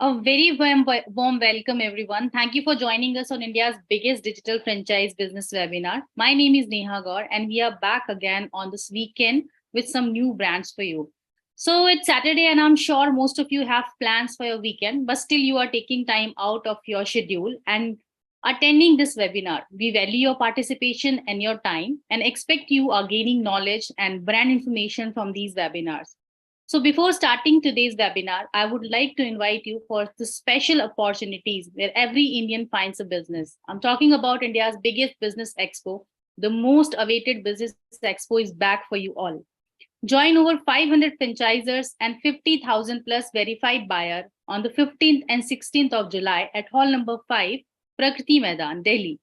A very warm welcome, everyone. Thank you for joining us on India's biggest digital franchise business webinar. My name is Neha Gaur, and we are back again on this weekend with some new brands for you. So it's Saturday, and I'm sure most of you have plans for your weekend, but still you are taking time out of your schedule and attending this webinar. We value your participation and your time and expect you are gaining knowledge and brand information from these webinars. So before starting today's webinar, I would like to invite you for the special opportunities where every Indian finds a business. I'm talking about India's biggest business expo. The most awaited business expo is back for you all. Join over 500 franchisors and 50,000 plus verified buyer on the 15th and 16th of July at hall number 5, Prakriti Maidan, Delhi.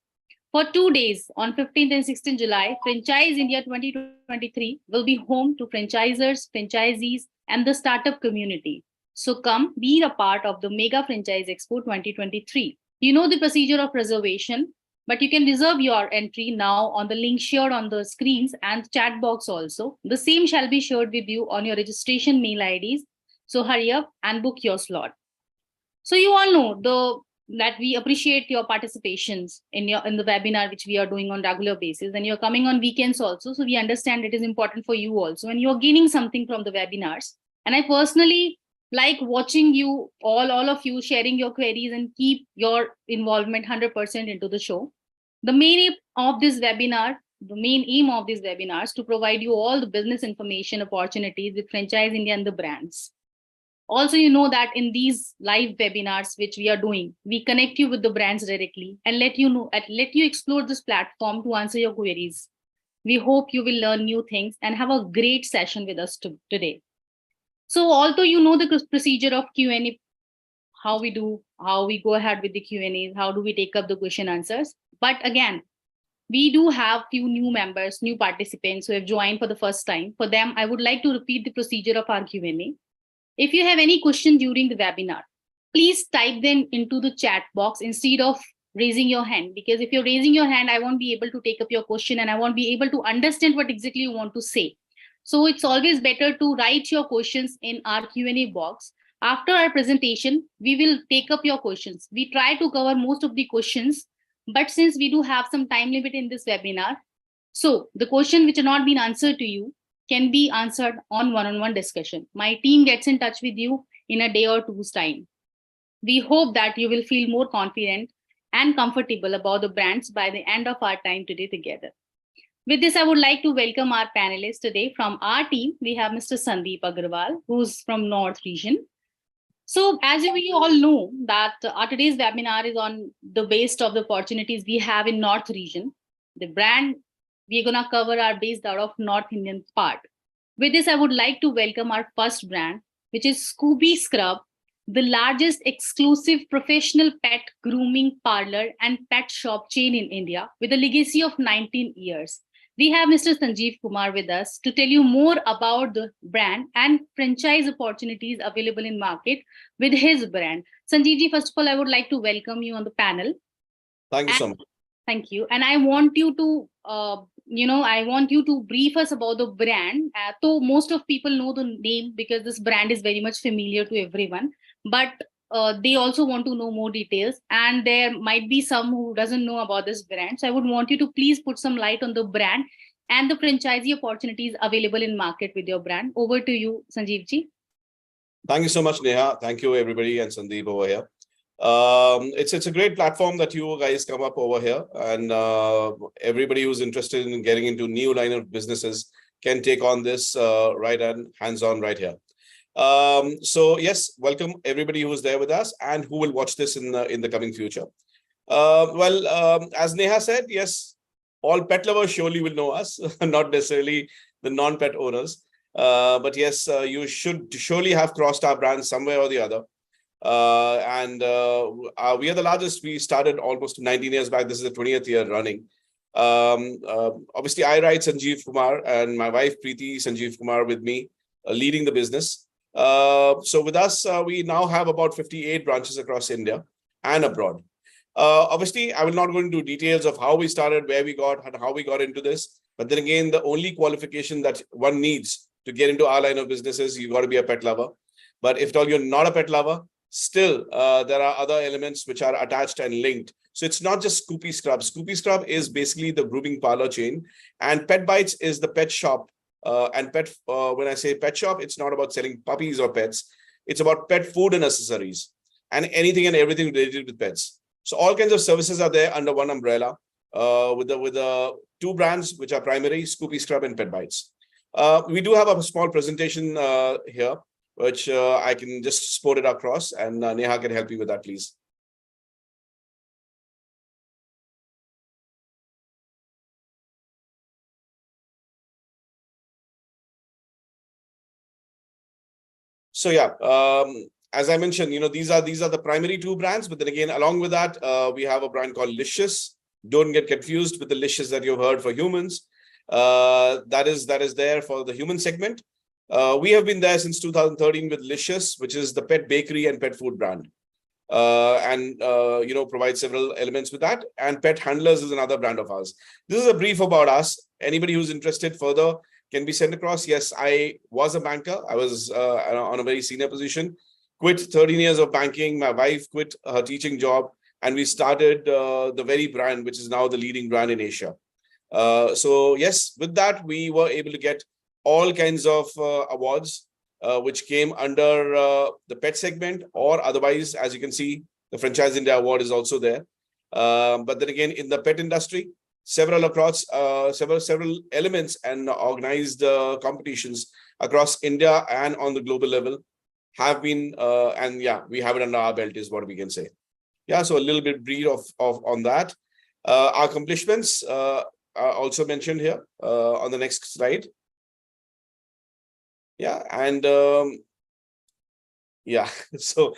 For 2 days, on 15th and 16th July, Franchise India 2023 will be home to franchisors, franchisees, and the startup community. So come be a part of the Mega Franchise Expo 2023. You know the procedure of reservation, but you can reserve your entry now on the link shared on the screens and chat box also. The same shall be shared with you on your registration mail IDs. So hurry up and book your slot. So you all know that we appreciate your participations in the webinar which we are doing on regular basis, and you're coming on weekends also. So we understand it is important for you also, and you're gaining something from the webinars. And I personally like watching you all of you sharing your queries and keep your involvement 100% into the show. The main aim of this webinar is to provide you all the business information opportunities with Franchise India and the brands. Also, you know that in these live webinars which we are doing, we connect you with the brands directly and let you explore this platform to answer your queries. We hope you will learn new things and have a great session with us today. So although you know the procedure of Q&A, how we go ahead with the Q&As, how do we take up the question answers, but again, we do have few new members, new participants who have joined for the first time. For them, I would like to repeat the procedure of our Q&A. If you have any question during the webinar, please type them into the chat box instead of raising your hand, because if you're raising your hand, I won't be able to take up your question and I won't be able to understand what exactly you want to say. So it's always better to write your questions in our Q&A box. After our presentation, we will take up your questions. We try to cover most of the questions, but since we do have some time limit in this webinar, so the question which are not been answered to you can be answered on one-on-one discussion. My team gets in touch with you in a day or two's time. We hope that you will feel more confident and comfortable about the brands by the end of our time today together. With this, I would like to welcome our panelists today. From our team, we have Mr. Sandeep Agarwal, who's from North region. So as we all know that our today's webinar is on the base of the opportunities we have in North region. The brand we're going to cover are based out of North Indian part. With this, I would like to welcome our first brand, which is Scooby Scrub, the largest exclusive professional pet grooming parlor and pet shop chain in India with a legacy of 19 years. We have Mr. Sanjeev Kumar with us to tell you more about the brand and franchise opportunities available in market with his brand. Sanjeev, first of all, I would like to welcome you on the panel. Thank you so much. Thank you. And I want you to brief us about the brand. So most of people know the name because this brand is very much familiar to everyone, but they also want to know more details. And there might be some who doesn't know about this brand. So I would want you to please put some light on the brand and the franchisee opportunities available in market with your brand. Over to you, Sanjeev ji. Thank you so much, Neha. Thank you, everybody, and Sandeep over here. It's a great platform that you guys come up over here, and everybody who's interested in getting into new line of businesses can take on this right and hands-on right here. So yes, welcome everybody who's there with us and who will watch this in the coming future. As Neha said, yes, all pet lovers surely will know us, not necessarily the non-pet owners. But yes, you should surely have crossed our brand somewhere or the other. We are the largest. We started almost 19 years back. This is the 20th year running. Obviously, I write Sanjeev Kumar and my wife Preeti Sanjeev Kumar with me, leading the business. So with us, we now have about 58 branches across India and abroad. Obviously, I will not go into details of how we started, where we got, and how we got into this. But then again, the only qualification that one needs to get into our line of business is you got to be a pet lover. But if at all you're not a pet lover, still there are other elements which are attached and linked. So it's not just Scoopy Scrub. Scoopy Scrub is basically the grooming parlor chain, and Pet Bites is the pet shop. And when I say pet shop, it's not about selling puppies or pets. It's about pet food and accessories and anything and everything related with pets. So all kinds of services are there under one umbrella, with the two brands which are primary, Scoopy Scrub and Pet Bites. We do have a small presentation here, which I can just sport it across, and Neha can help you with that, please. So yeah, as I mentioned, these are the primary two brands, but then again, along with that, we have a brand called Licious. Don't get confused with the Licious that you've heard for humans. That is there for the human segment. We have been there since 2013 with Licious, which is the pet bakery and pet food brand, and provide several elements with that. And Pet Handlers is another brand of ours. This is a brief about us. Anybody who's interested further can be sent across. Yes, I was a banker. I was on a very senior position. Quit 13 years of banking. My wife quit her teaching job, and we started the very brand which is now the leading brand in Asia. So yes, with that, we were able to get all kinds of awards, which came under the pet segment, or otherwise, as you can see, the Franchise India Award is also there. But then again, in the pet industry, several elements and organized competitions across India and on the global level have been, and yeah, we have it under our belt is what we can say. Yeah, so a little bit brief of on that. Our accomplishments are also mentioned here on the next slide. Yeah, and yeah, so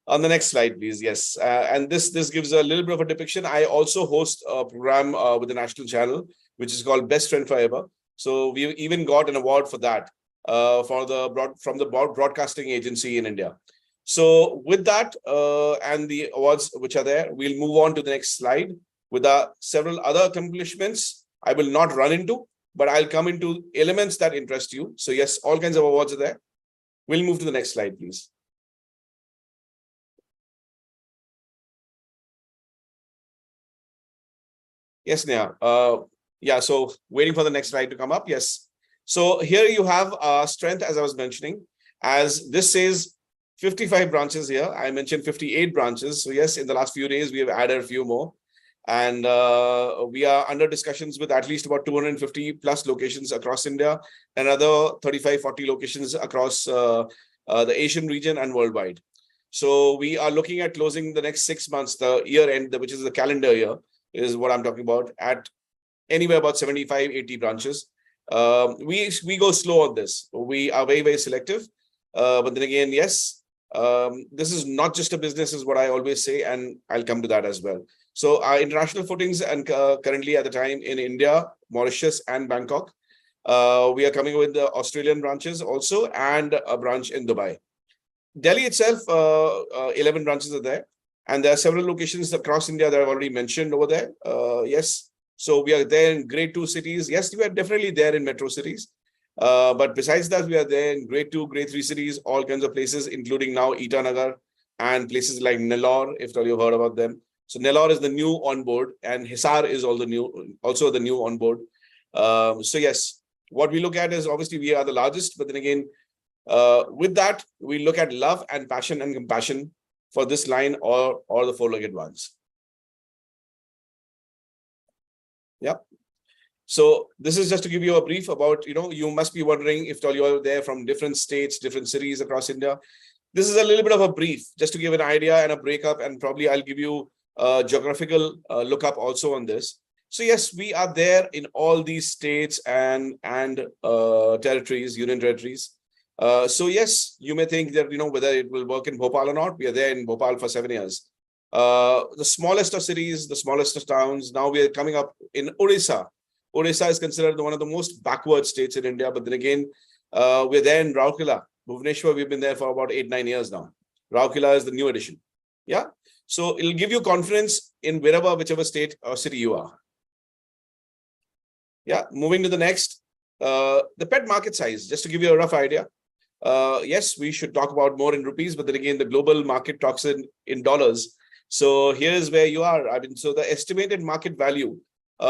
on the next slide, please. Yes, and this gives a little bit of a depiction. I also host a program with the national channel, which is called Best Friend Forever. So we even got an award for that from the broadcasting agency in India. So with that and the awards which are there, we'll move on to the next slide with several other accomplishments. I will not run into, but I'll come into elements that interest you. So yes, all kinds of awards are there. We'll move to the next slide, please. Yes, Neha. Yeah, so waiting for the next slide to come up. Yes. So here you have strength, as I was mentioning, as this says 55 branches here. I mentioned 58 branches. So yes, in the last few days, we have added a few more. And we are under discussions with at least about 250 plus locations across India, and another 35, 40 locations across the Asian region and worldwide. So we are looking at closing the next 6 months, the year end, which is the calendar year, is what I'm talking about, at anywhere about 75, 80 branches. We go slow on this. We are very, very selective. But then again, yes, this is not just a business, is what I always say, and I'll come to that as well. So our international footings, and currently at the time in India, Mauritius and Bangkok. We are coming with the Australian branches also, and a branch in Dubai. Delhi itself, 11 branches are there. And there are several locations across India that I've already mentioned over there. Yes. So we are there in grade 2 cities. Yes, we are definitely there in metro cities. But besides that, we are there in grade 2, grade 3 cities, all kinds of places, including now Itanagar and places like Nellore, if you've heard about them. So Nellore is the new on board, and Hisar is also the new on board. So yes, what we look at is obviously we are the largest, but then again, with that, we look at love and passion and compassion for this line or the four-legged ones. Yeah. So this is just to give you a brief about, you must be wondering if you're there from different states, different cities across India. This is a little bit of a brief, just to give an idea and a breakup, and probably I'll give you a geographical lookup also on this. So yes, we are there in all these states and territories, union territories. So yes, you may think that, whether it will work in Bhopal or not. We are there in Bhopal for 7 years. The smallest of cities, the smallest of towns. Now we are coming up in Odisha. Odisha is considered one of the most backward states in India. But then again, we're there in Rourkela. Bhubaneswar, we've been there for about 8-9 years now. Rourkela is the new addition. Yeah. So it'll give you confidence in whichever state or city you are. Yeah. Moving to the next, the pet market size, just to give you a rough idea. yes, we should talk about more in rupees, but then again, the global market talks in dollars. So here's where you are. I mean, so the estimated market value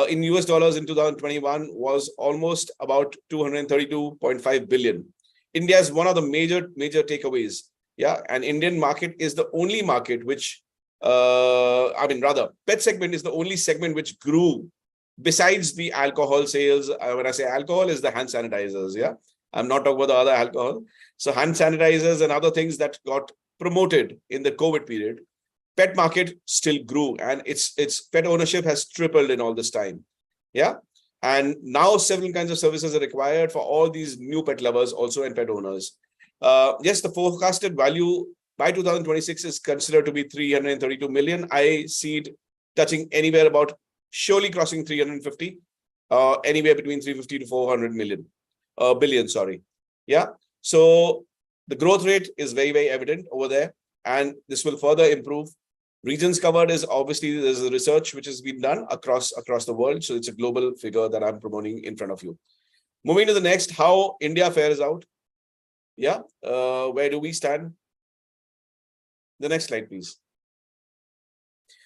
in US dollars in 2021 was almost about 232.5 billion. India is one of the major takeaways. Yeah, and Indian market is the only market which, pet segment is the only segment which grew besides the alcohol sales. When I say alcohol, is the hand sanitizers. Yeah, I'm not talking about the other alcohol. So hand sanitizers and other things that got promoted in the COVID period. Pet market still grew, and its pet ownership has tripled in all this time. Yeah, and now several kinds of services are required for all these new pet lovers also and pet owners. Yes, the forecasted value by 2026 is considered to be 332 million. I see it touching anywhere about surely crossing 350, anywhere between 350 to 400 billion. Sorry. Yeah. So the growth rate is very evident over there, and this will further improve. Regions covered is obviously there's a research which has been done across the world. So it's a global figure that I'm promoting in front of you. Moving to the next, how India fares out. Yeah. Where do we stand? The next slide, please.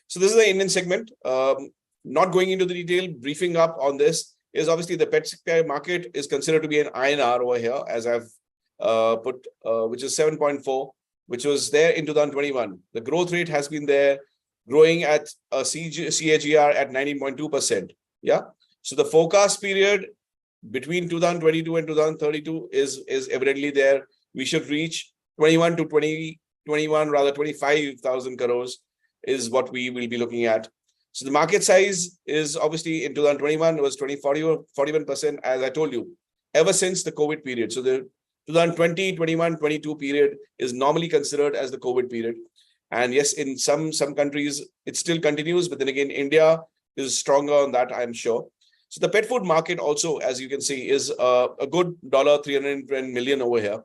So this is the Indian segment. Not going into the detail, briefing up on this is obviously the pet care market is considered to be an INR over here, as I've put, which is 7.4, which was there in 2021. The growth rate has been there, growing at a CAGR at 19.2%. Yeah. So the forecast period between 2022 and 2032 is evidently there. We should reach 25,000 crores is what we will be looking at. So the market size is obviously in 2021 was 41%, as I told you, ever since the COVID period. So the 2020, 21, 22 period is normally considered as the COVID period. And yes, in some countries, it still continues. But then again, India is stronger on that, I'm sure. So the pet food market also, as you can see, is a good $310 million over here.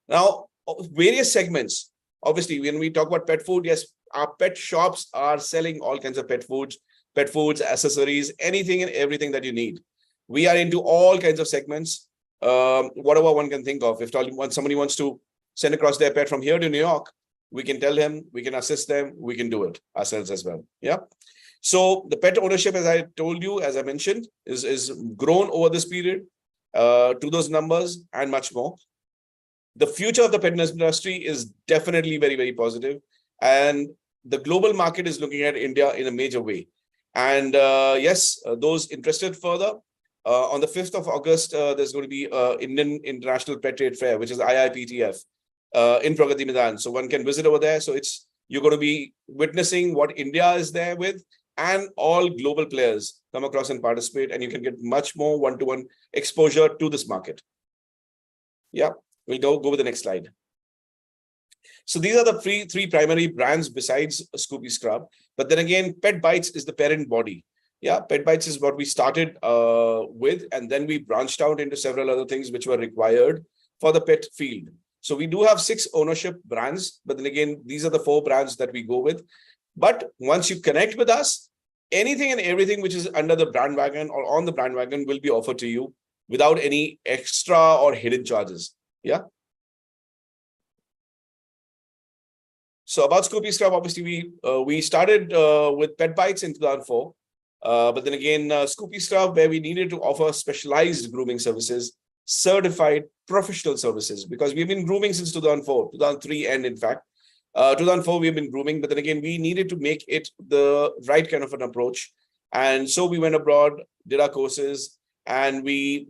Now, various segments. Obviously, when we talk about pet food, yes, our pet shops are selling all kinds of pet foods, accessories, anything and everything that you need. We are into all kinds of segments, whatever one can think of. If somebody wants to send across their pet from here to New York, we can tell him, we can assist them, we can do it ourselves as well. Yeah. So the pet ownership, as I told you, as I mentioned, is grown over this period to those numbers and much more. The future of the pet industry is definitely very positive, and the global market is looking at India in a major way. And yes, those interested further, on the 5th of August, there's going to be Indian International Pet Trade Fair, which is IIPTF, in Pragati Maidan. So one can visit over there. So you're going to be witnessing what India is there with, and all global players come across and participate, and you can get much more one-to-one exposure to this market. Yeah, we'll go with the next slide. So these are the three primary brands besides Scoopy Scrub. But then again, Pet Bites is the parent body. Yeah, Pet Bites is what we started with, and then we branched out into several other things which were required for the pet field. So we do have 6 ownership brands, but then again, these are the 4 brands that we go with. But once you connect with us, anything and everything which is under the brand wagon or on the brand wagon will be offered to you without any extra or hidden charges. Yeah. So about Scoopy Scrub, obviously we started with Pet Bites in 2004. But then again, Scoopy Scrub, where we needed to offer specialized grooming services, certified professional services, because we've been grooming since 2004, 2003, and in fact, 2004 we've been grooming. But then again, we needed to make it the right kind of an approach. And so we went abroad, did our courses, and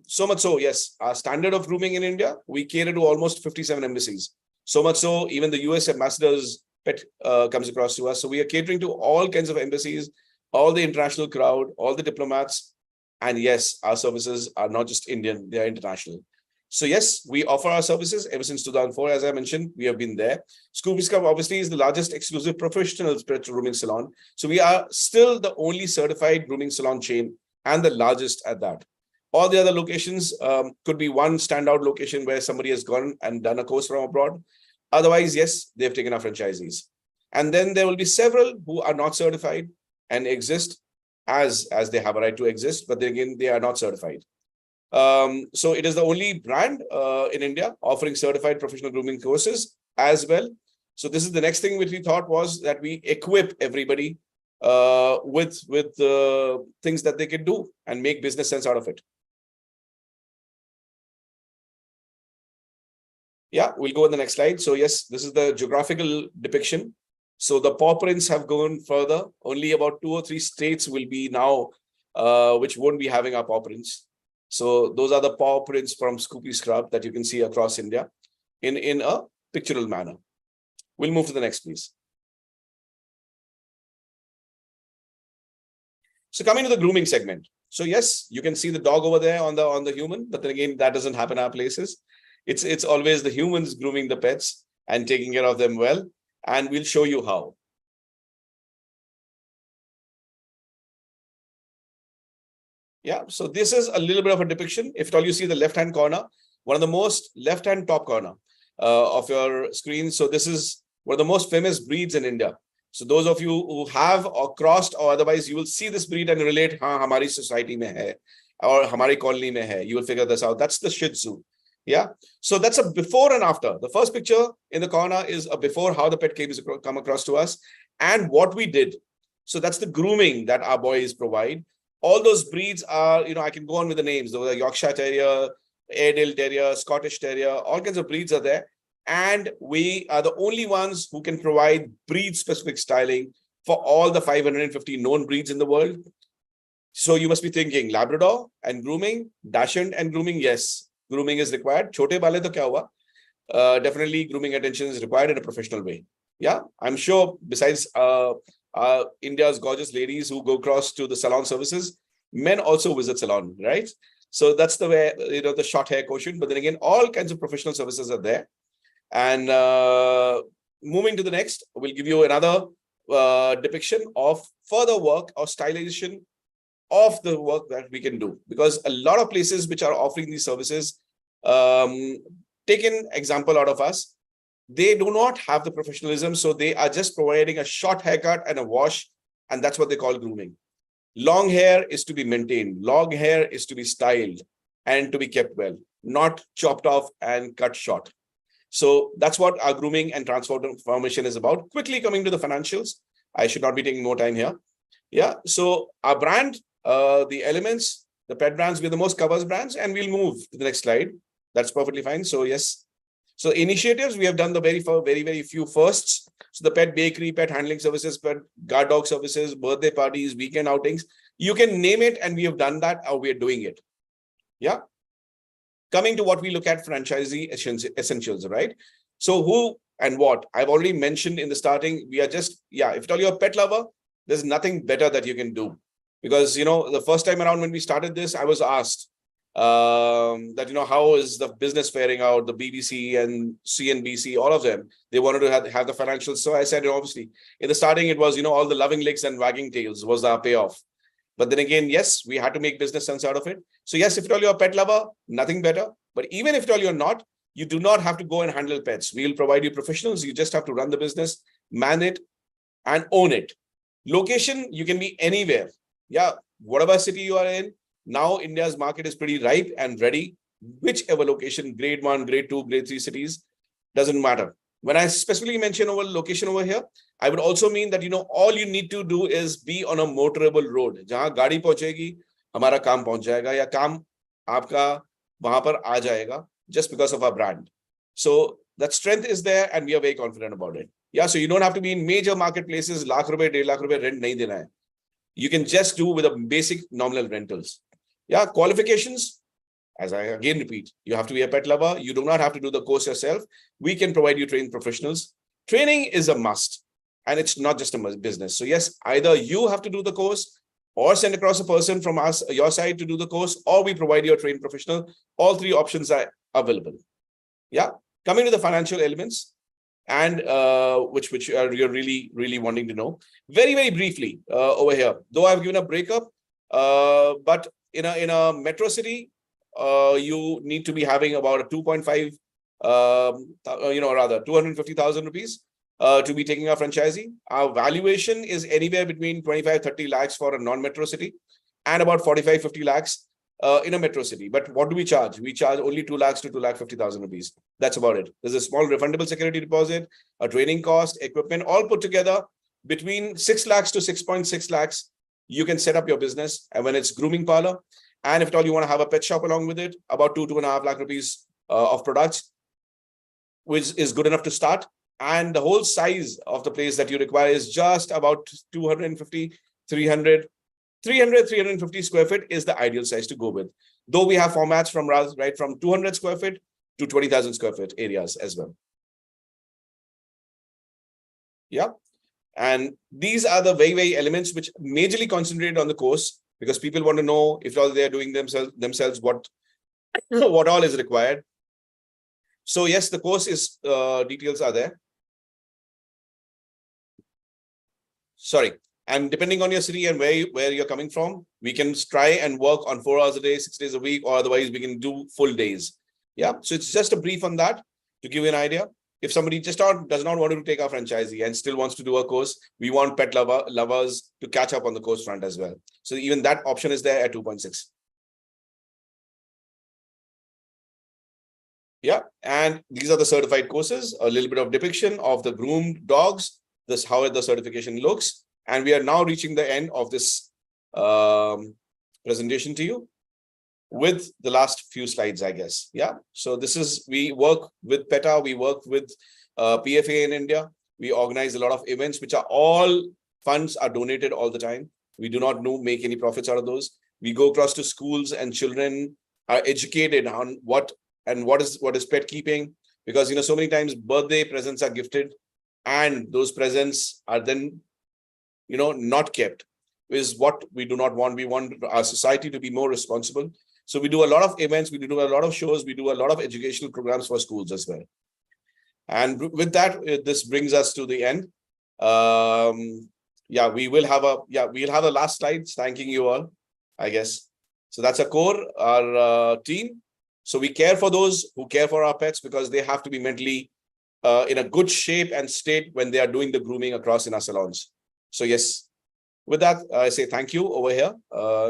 so much so, yes, our standard of grooming in India, we cater to almost 57 embassies. So much so, even the US ambassador's pet comes across to us. So we are catering to all kinds of embassies, all the international crowd, all the diplomats. And yes, our services are not just Indian, they are international. So yes, we offer our services ever since 2004. As I mentioned, we have been there. Scoopy Scrub obviously is the largest exclusive professional pet grooming salon. So we are still the only certified grooming salon chain, and the largest at that. All the other locations could be one standout location where somebody has gone and done a course from abroad. Otherwise, yes, they've taken our franchisees. And then there will be several who are not certified and exist as they have a right to exist, but then again, they are not certified. So it is the only brand in India offering certified professional grooming courses as well. So this is the next thing which we thought was that we equip everybody with things that they can do and make business sense out of it. Yeah, we'll go on the next slide. So yes, this is the geographical depiction. So the paw prints have gone further. Only about 2 or 3 states will be now, which won't be having our paw prints. So those are the paw prints from Scoopy Scrub that you can see across India in a pictorial manner. We'll move to the next, please. So coming to the grooming segment. So yes, you can see the dog over there on the human, but then again, that doesn't happen in our places. It's always the humans grooming the pets and taking care of them well. And we'll show you how. Yeah, so this is a little bit of a depiction. If at all you see the left-hand corner, one of the most left-hand top corner of your screen. So this is one of the most famous breeds in India. So those of you who have or crossed or otherwise, you will see this breed and relate, हाँ हमारी society में है और हमारी colony में है. You will figure this out. That's the Shih Tzu. Yeah. So that's a before and after. The first picture in the corner is a before, how the pet come across to us and what we did. So that's the grooming that our boys provide. All those breeds are, I can go on with the names. Those are Yorkshire Terrier, Airedale Terrier, Scottish Terrier, all kinds of breeds are there. And we are the only ones who can provide breed-specific styling for all the 550 known breeds in the world. So you must be thinking Labrador and grooming, Dachshund and grooming. Yes, grooming is required. Chote wale to kya hua? Definitely grooming attention is required in a professional way. Yeah, I'm sure besides India's gorgeous ladies who go across to the salon services, men also visit salon, right? So that's the way, the short hair quotient. But then again, all kinds of professional services are there. And moving to the next, we'll give you another depiction of further work or stylization of the work that we can do. Because a lot of places which are offering these services, take an example out of us, they do not have the professionalism. So they are just providing a short haircut and a wash. And that's what they call grooming. Long hair is to be maintained. Long hair is to be styled and to be kept well, not chopped off and cut short. So that's what our grooming and transformation is about. Quickly coming to the financials. I should not be taking more time here. Yeah. So our brand, the elements, the pet brands, we're the most covers brands, and we'll move to the next slide. That's perfectly fine. So yes. So initiatives, we have done the very few firsts. So the pet bakery, pet handling services, pet guard dog services, birthday parties, weekend outings. You can name it, and we have done that, or we are doing it. Yeah. Coming to what we look at franchisee essentials, right? So who and what? I've already mentioned in the starting, we are just, if at all you're a pet lover, there's nothing better that you can do. Because, the first time around when we started this, I was asked that, how is the business faring out, the BBC and CNBC, all of them, they wanted to have the financials. So I said, obviously, in the starting, it was, all the loving licks and wagging tails was our payoff. But then again, yes, we had to make business sense out of it. So yes, if at all you're a pet lover, nothing better. But even if at all you're not, you do not have to go and handle pets. We will provide you professionals. You just have to run the business, man it, and own it. Location, you can be anywhere. Yeah, whatever city you are in. Now, India's market is pretty ripe and ready. Whichever location, grade 1, grade 2, grade 3 cities, doesn't matter. When I specifically mention our location over here, I would also mean that, all you need to do is be on a motorable road. Jahan gaadi pahunchegi, hamara kaam pahunch jayega, ya kaam aapka wahan par aa jayega, just because of our brand. So that strength is there, and we are very confident about it. Yeah, so you don't have to be in major marketplaces, lakh rupees, 1.5 lakh rupees rent nahi dena hai. You can just do with a basic nominal rentals. Yeah, qualifications. As I again repeat, you have to be a pet lover. You do not have to do the course yourself. We can provide you trained professionals. Training is a must, and it's not just a business. So yes, either you have to do the course or send across a person from us, your side, to do the course, or we provide you a trained professional. All 3 options are available. Yeah, coming to the financial elements, and which you're really wanting to know. Very briefly over here, though I've given a breakup, but in a metro city, you need to be having about a 2.5, rather 250,000 rupees to be taking our franchisee. Our valuation is anywhere between 25-30 lakhs for a non-metro city, and about 45-50 lakhs in a metro city. But what do we charge? We charge only 2 lakhs to 2,50,000 rupees. That's about it. There's a small refundable security deposit, a training cost, equipment, all put together between 6 lakhs to 6.6 lakhs. You can set up your business, and when it's grooming parlor, and if at all you want to have a pet shop along with it, about 2.5 lakh rupees of products, which is good enough to start. And the whole size of the place that you require is just about 250, 300, 350 square feet is the ideal size to go with. Though we have formats from right from 200 square feet to 20,000 square feet areas as well. Yeah. And these are the very elements which majorly concentrated on the course, because people want to know if all they are doing themselves what all is required. So yes, the course is details are there. Sorry. And depending on your city and where you're coming from, we can try and work on 4 hours a day, 6 days a week, or otherwise we can do full days. Yeah. So it's just a brief on that to give you an idea. If somebody just does not want to take our franchisee and still wants to do a course, we want pet lovers to catch up on the course front as well. So even that option is there at 2.6. Yeah. And these are the certified courses, a little bit of depiction of the groomed dogs, this how the certification looks. And we are now reaching the end of this presentation to you with the last few slides, I guess. Yeah. So this is, we work with PETA, we work with PFA in India. We organize a lot of events, which are all funds are donated all the time. We do not make any profits out of those. We go across to schools and children are educated on what is pet keeping, because so many times birthday presents are gifted and those presents are then not kept, is what we do not want. We want our society to be more responsible. So we do a lot of events, we do a lot of shows, we do a lot of educational programs for schools as well. And with that, this brings us to the end. Yeah, we'll have the last slides thanking you all, I guess. So that's our core, our team. So we care for those who care for our pets, because they have to be mentally in a good shape and state when they are doing the grooming across in our salons. So yes, with that, I say thank you over here.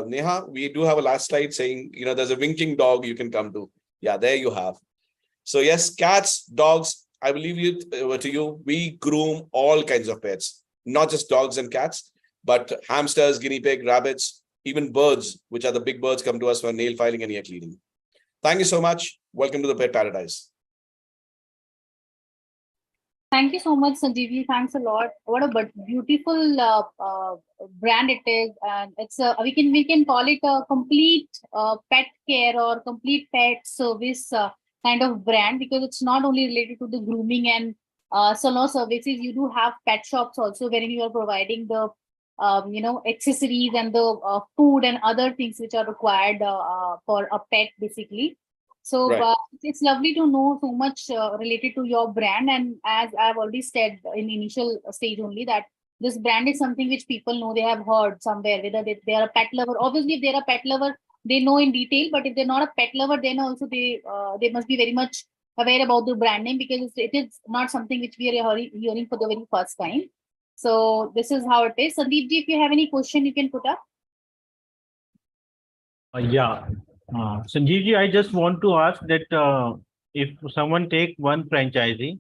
Neha, we do have a last slide saying, there's a winking dog you can come to. Yeah, there you have. So yes, cats, dogs, I will leave it over to you. We groom all kinds of pets, not just dogs and cats, but hamsters, guinea pig, rabbits, even birds, which are the big birds, come to us for nail filing and ear cleaning. Thank you so much. Welcome to the Pet Paradise. Thank you so much, Sanjeevi. Thanks a lot. What a beautiful brand it is, and it's we can call it a complete pet care or complete pet service kind of brand, because it's not only related to the grooming and salon services. You do have pet shops also, wherein you are providing the accessories and the food and other things which are required for a pet, basically. So right. It's lovely to know so much related to your brand. And as I've already said in the initial stage only, that this brand is something which people know, they have heard somewhere, whether they are a pet lover. Obviously, if they're a pet lover, they know in detail. But if they're not a pet lover, then also they must be very much aware about the brand name, because it is not something which we are hearing for the very first time. So this is how it is. Sandeep ji, if you have any question, you can put up. Yeah. Sanjeev ji, I just want to ask that if someone take one franchisee,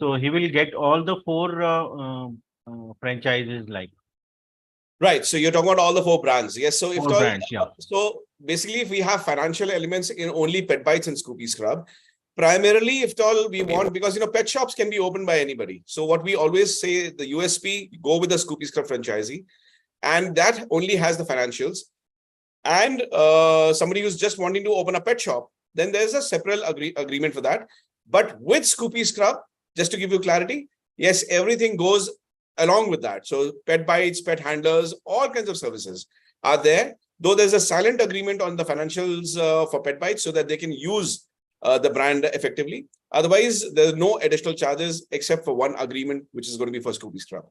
so he will get all the 4 franchises like. Right. So you're talking about all the 4 brands. Yes. So if brands, yeah. So basically, if we have financial elements in only Pet Bites and Scoopy Scrub, primarily, if at all we want, because pet shops can be opened by anybody. So what we always say, the USP, go with the Scoopy Scrub franchisee, and that only has the financials. And somebody who's just wanting to open a pet shop, then there's a separate agreement for that. But with Scoopy Scrub, just to give you clarity, yes, everything goes along with that. So Pet Bites, pet handlers, all kinds of services are there, though there's a silent agreement on the financials for Pet Bites so that they can use the brand effectively. Otherwise, there's no additional charges except for one agreement, which is going to be for Scoopy Scrub.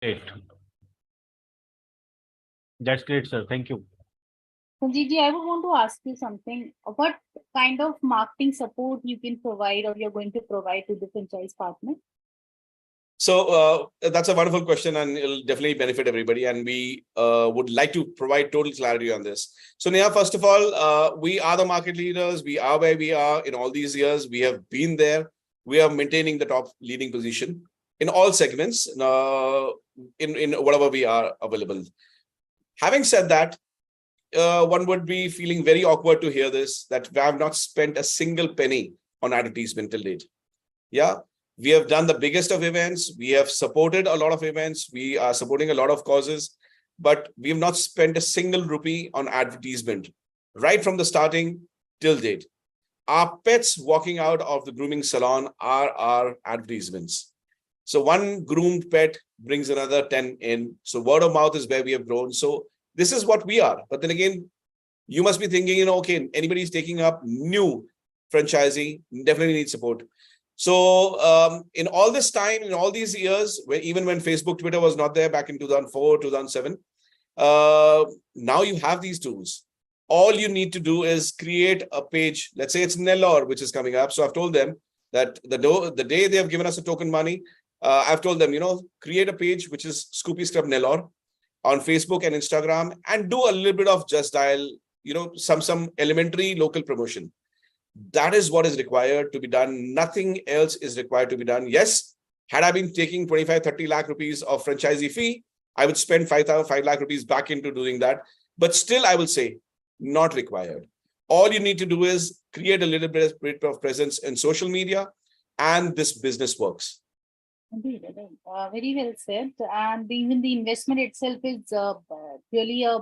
Great. That's great, sir. Thank you. Sanjeev ji, I would want to ask you something. What kind of marketing support you can provide or you're going to provide to the franchise partner? So that's a wonderful question, and it'll definitely benefit everybody. And we would like to provide total clarity on this. So Neha, first of all, we are the market leaders. We are where we are in all these years. We have been there. We are maintaining the top leading position in all segments, in whatever we are available. Having said that, one would be feeling very awkward to hear this, that we have not spent a single penny on advertisement till date. Yeah, we have done the biggest of events. We have supported a lot of events. We are supporting a lot of causes, but we have not spent a single rupee on advertisement right from the starting till date. Our pets walking out of the grooming salon are our advertisements. So one groomed pet brings another 10 in. So word of mouth is where we have grown. So this is what we are. But then again, you must be thinking, okay, anybody is taking up new franchisee, definitely needs support. So in all this time, in all these years, even when Facebook, Twitter was not there back in 2004, 2007, now you have these tools. All you need to do is create a page. Let's say it's Nellore, which is coming up. So I've told them that the day they have given us a token money, I've told them, create a page, which is Scoopy Scrub Nellore on Facebook and Instagram, and do a little bit of just dial, some elementary local promotion. That is what is required to be done. Nothing else is required to be done. Yes, had I been taking 25-30 lakh rupees of franchisee fee, I would spend 5 lakh rupees back into doing that. But still, I will say, not required. All you need to do is create a little bit of presence in social media, and this business works. Indeed, very well said. And even the investment itself is really a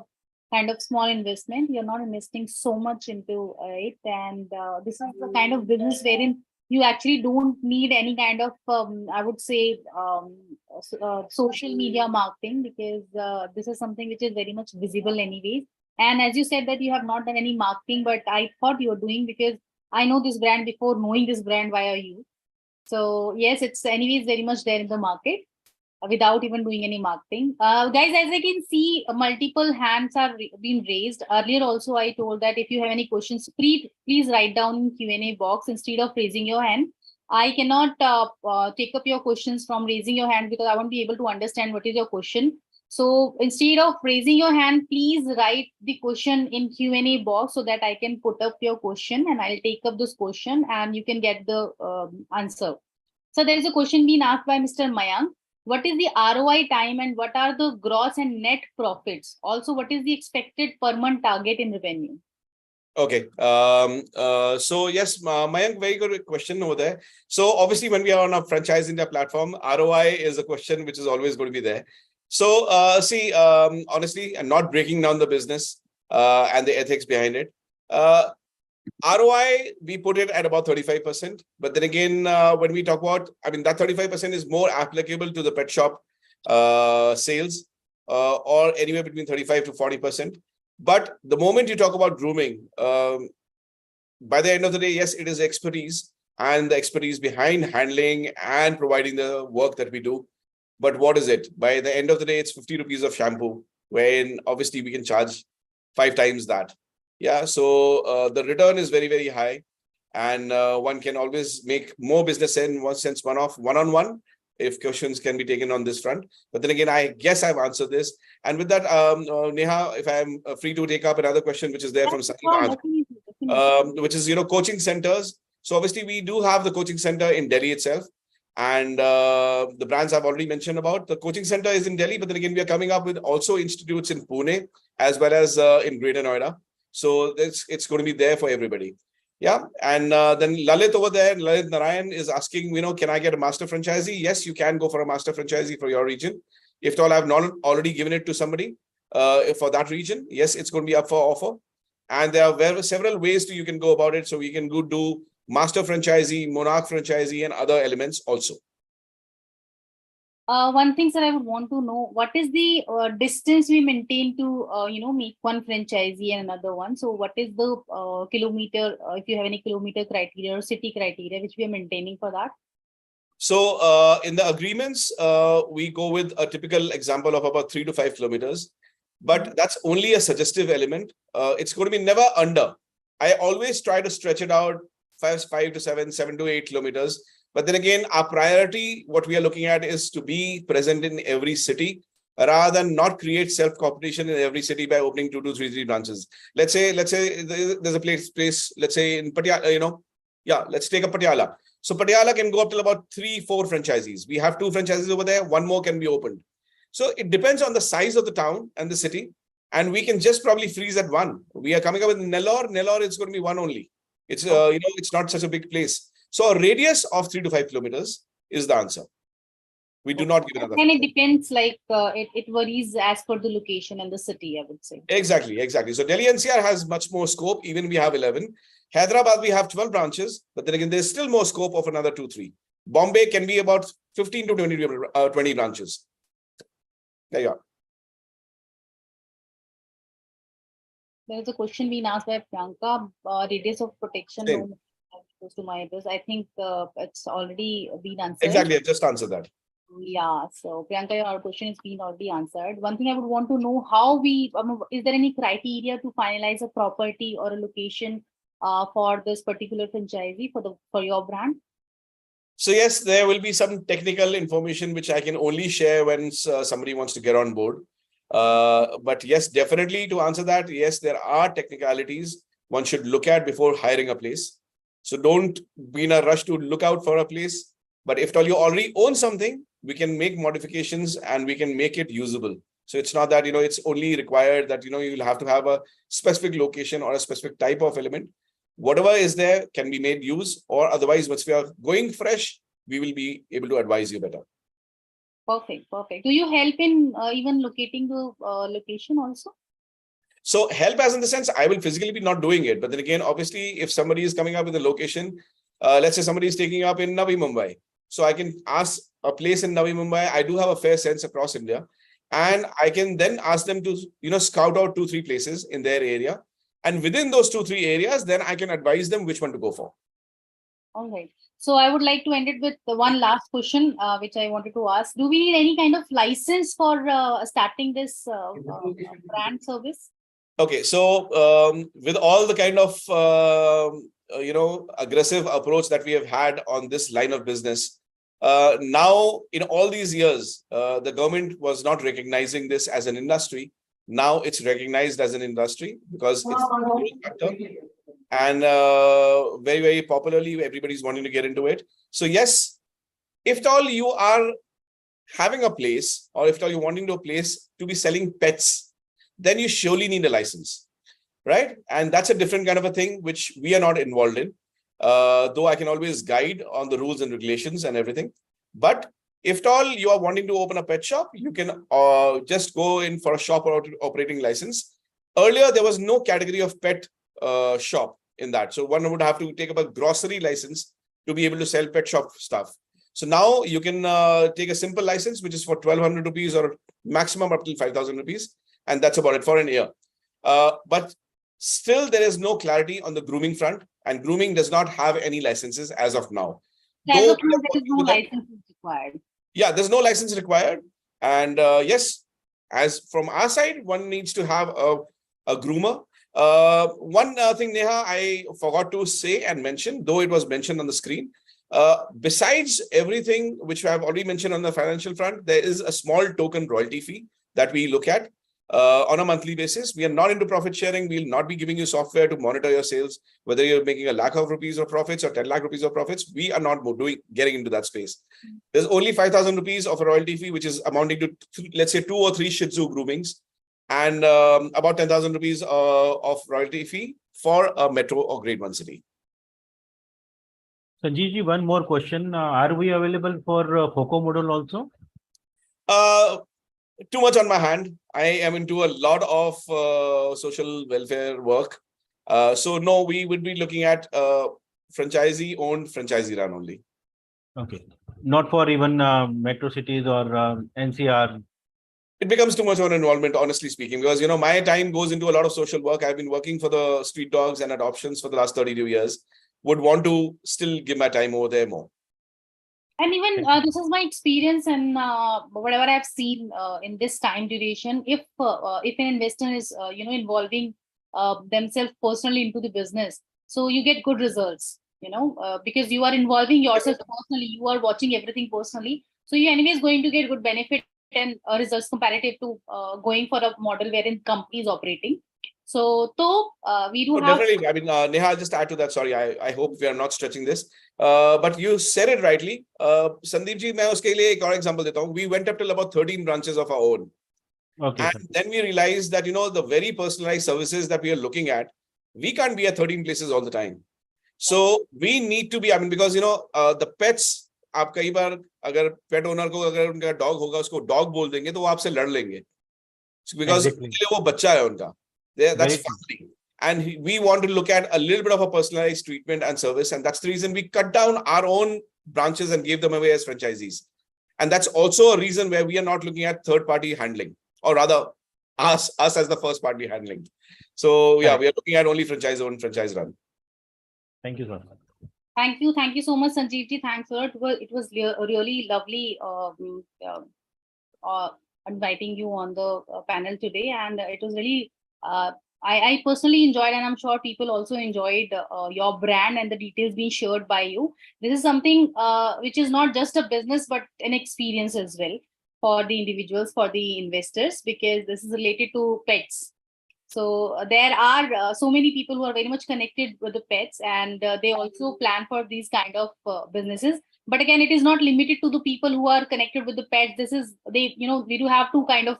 kind of small investment. You're not investing so much into it. And this is the kind of business wherein you actually don't need any kind of, I would say, social media marketing, because this is something which is very much visible anyways. And as you said that you have not done any marketing, but I thought you were doing, because I know this brand before knowing this brand via you. So yes, it's anyways very much there in the market without even doing any marketing. Guys, as I can see, multiple hands are being raised. Earlier also, I told that if you have any questions, please write down in Q&A box instead of raising your hand. I cannot take up your questions from raising your hand, because I won't be able to understand what is your question. So instead of raising your hand, please write the question in Q&A box so that I can put up your question and I'll take up this question and you can get the answer. So there is a question being asked by Mr. Mayank. What is the ROI time and what are the gross and net profits? Also, what is the expected per month target in revenue? Okay. So yes, Mayank, very good question over there. So obviously, when we are on a franchise India platform, ROI is a question which is always going to be there. So honestly, I'm not breaking down the business and the ethics behind it. ROI, we put it at about 35%. But then again, when we talk about, that 35% is more applicable to the pet shop sales or anywhere between 35 to 40%. But the moment you talk about grooming, by the end of the day, yes, it is expertise and the expertise behind handling and providing the work that we do. But what is it? By the end of the day, it's 50 rupees of shampoo, wherein obviously we can charge 5 times that. Yeah, so the return is very, very high, and one can always make more business in one-on-one, if questions can be taken on this front. But then again, I guess I've answered this. And with that, Neha, if I'm free to take up another question, which is there from Sandeep, which is, coaching centers. So obviously we do have the coaching center in Delhi itself. And the brands I've already mentioned about. The coaching center is in Delhi, but then again, we are coming up with also institutes in Pune as well as in Greater Noida. So it's going to be there for everybody. Yeah. And then Lalit over there, Lalit Narayan is asking, can I get a master franchisee? Yes, you can go for a master franchisee for your region. If at all, I've not already given it to somebody for that region. Yes, it's going to be up for offer. And there are several ways you can go about it. So we can go do master franchisee, monarch franchisee, and other elements also. One thing, sir, I would want to know, what is the distance we maintain to, make one franchisee and another one? So what is the kilometer, if you have any kilometer criteria or city criteria, which we are maintaining for that? So in the agreements, we go with a typical example of about 3 to 5 kilometers, but that's only a suggestive element. It's going to be never under. I always try to stretch it out 5 to 7 to 8 kilometers. But then again, our priority, what we are looking at is to be present in every city rather than not create self-competition in every city by opening 2 to 3 branches. Let's say there's a place, let's say in Patiala, let's take a Patiala. So Patiala can go up till about 3-4 franchisees. We have 2 franchises over there. 1 more can be opened. So it depends on the size of the town and the city. And we can just probably freeze at 1. We are coming up with Nellore. Nellore, it's going to be 1 only. It's, it's not such a big place. So a radius of 3 to 5 kilometers is the answer. We do not give another. And it depends, like it varies as per the location and the city, I would say. Exactly. So Delhi NCR has much more scope. Even we have 11. Hyderabad, we have 12 branches, but then again, there's still more scope of another 2-3. Bombay can be about 15 to 20 branches. There you are. There is a question being asked by Priyanka, radius of protection. Same. Goes to my address. I think it's already been answered. Exactly, I just answered that. Yeah, so Priyanka, your question has been already answered. One thing I would want to know, how is there any criteria to finalize a property or a location for this particular franchisee for your brand? So yes, there will be some technical information which I can only share when somebody wants to get on board. But yes, definitely to answer that, yes, there are technicalities one should look at before hiring a place. So don't be in a rush to look out for a place. But if you already own something, we can make modifications and we can make it usable. So it's not that, it's only required that, you'll have to have a specific location or a specific type of element. Whatever is there can be made use, or otherwise, once we are going fresh, we will be able to advise you better. Perfect. Do you help in even locating the location also? So help as in the sense, I will physically be not doing it. But then again, obviously, if somebody is coming up with a location, let's say somebody is taking up in Navi Mumbai. So I can ask a place in Navi Mumbai. I do have a fair sense across India. And I can then ask them to, scout out 2-3 places in their area. And within those 2-3 areas, then I can advise them which one to go for. All right. So I would like to end it with the one last question, which I wanted to ask. Do we need any kind of license for starting this brand service? Okay, so with all the kind of aggressive approach that we have had on this line of business, now in all these years, the government was not recognizing this as an industry. Now it's recognized as an industry because it's a growth factor, and very, very popularly everybody's wanting to get into it. So yes, if at all you are having a place, or if at all you're wanting to a place to be selling pets, then you surely need a license, right? And that's a different kind of a thing which we are not involved in, though I can always guide on the rules and regulations and everything. But if at all you are wanting to open a pet shop, you can just go in for a shop operating license. Earlier, there was no category of pet shop in that. So one would have to take up a grocery license to be able to sell pet shop stuff. So now you can take a simple license, which is for 1,200 rupees or maximum up to 5,000 rupees. And that's about it for an year. But still, there is no clarity on the grooming front, and grooming does not have any licenses as of now. As of now, there is no license required. Yeah, there's no license required. And yes, as from our side, one needs to have a groomer. One thing, Neha, I forgot to say and mention, though it was mentioned on the screen. Besides everything which I have already mentioned on the financial front, there is a small token royalty fee that we look at on a monthly basis. We are not into profit sharing. We will not be giving you software to monitor your sales, whether you're making 1 lakh of rupees of profits or 10 lakh rupees of profits. We are not getting into that space. There's only 5,000 rupees of a royalty fee, which is amounting to, let's say, 2 or 3 Shih Tzu groomings, and about 10,000 rupees of royalty fee for a metro or grade 1 city. Sanjeev ji, one more question. Are we available for FOCO model also? Too much on my hand. I am into a lot of social welfare work. So no, we would be looking at franchisee owned, franchisee run only. Okay. Not for even metro cities or NCR. It becomes too much of an involvement, honestly speaking, because, my time goes into a lot of social work. I've been working for the street dogs and adoptions for the last 32 years. Would want to still give my time over there more. And even this is my experience, and whatever I've seen in this time duration, if an investor is involving themselves personally into the business, so you get good results. because you are involving yourself personally, you are watching everything personally. So you're anyways going to get good benefit and results comparative to going for a model wherein company is operating. So we do have. Definitely. I mean, Neha, just add to that. Sorry, I hope we are not stretching this. But you said it rightly. Sandeep ji, मैं उसके लिए एक और example देता हूँ. We went up till about 13 branches of our own. Okay, and sir. then we realized that, the very personalized services that we are looking at, we can't be at 13 places all the time. So we need to be, I mean, because, the pets, आप कई बार अगर pet owner को अगर उनका dog होगा, उसको dog बोल देंगे, तो वो आपसे लड़ लेंगे. Because वो बच्चा है उनका. That's family. And we want to look at a little bit of a personalized treatment and service. And that's the reason we cut down our own branches and gave them away as franchisees. And that's also a reason where we are not looking at third-party handling, or rather us as the first party handling. So yeah, we are looking at only franchise owned, franchise run. Thank you, sir. Thank you so much, Sanjeev ji. Thanks a lot. It was really lovely inviting you on the panel today, and it was really I personally enjoyed, and I'm sure people also enjoyed your brand and the details being shared by you. This is something which is not just a business but an experience as well for the individuals, for the investors, because this is related to pets. So there are so many people who are very much connected with the pets, and they also plan for these kind of businesses. But again, it is not limited to the people who are connected with the pets. This is we do have two kind of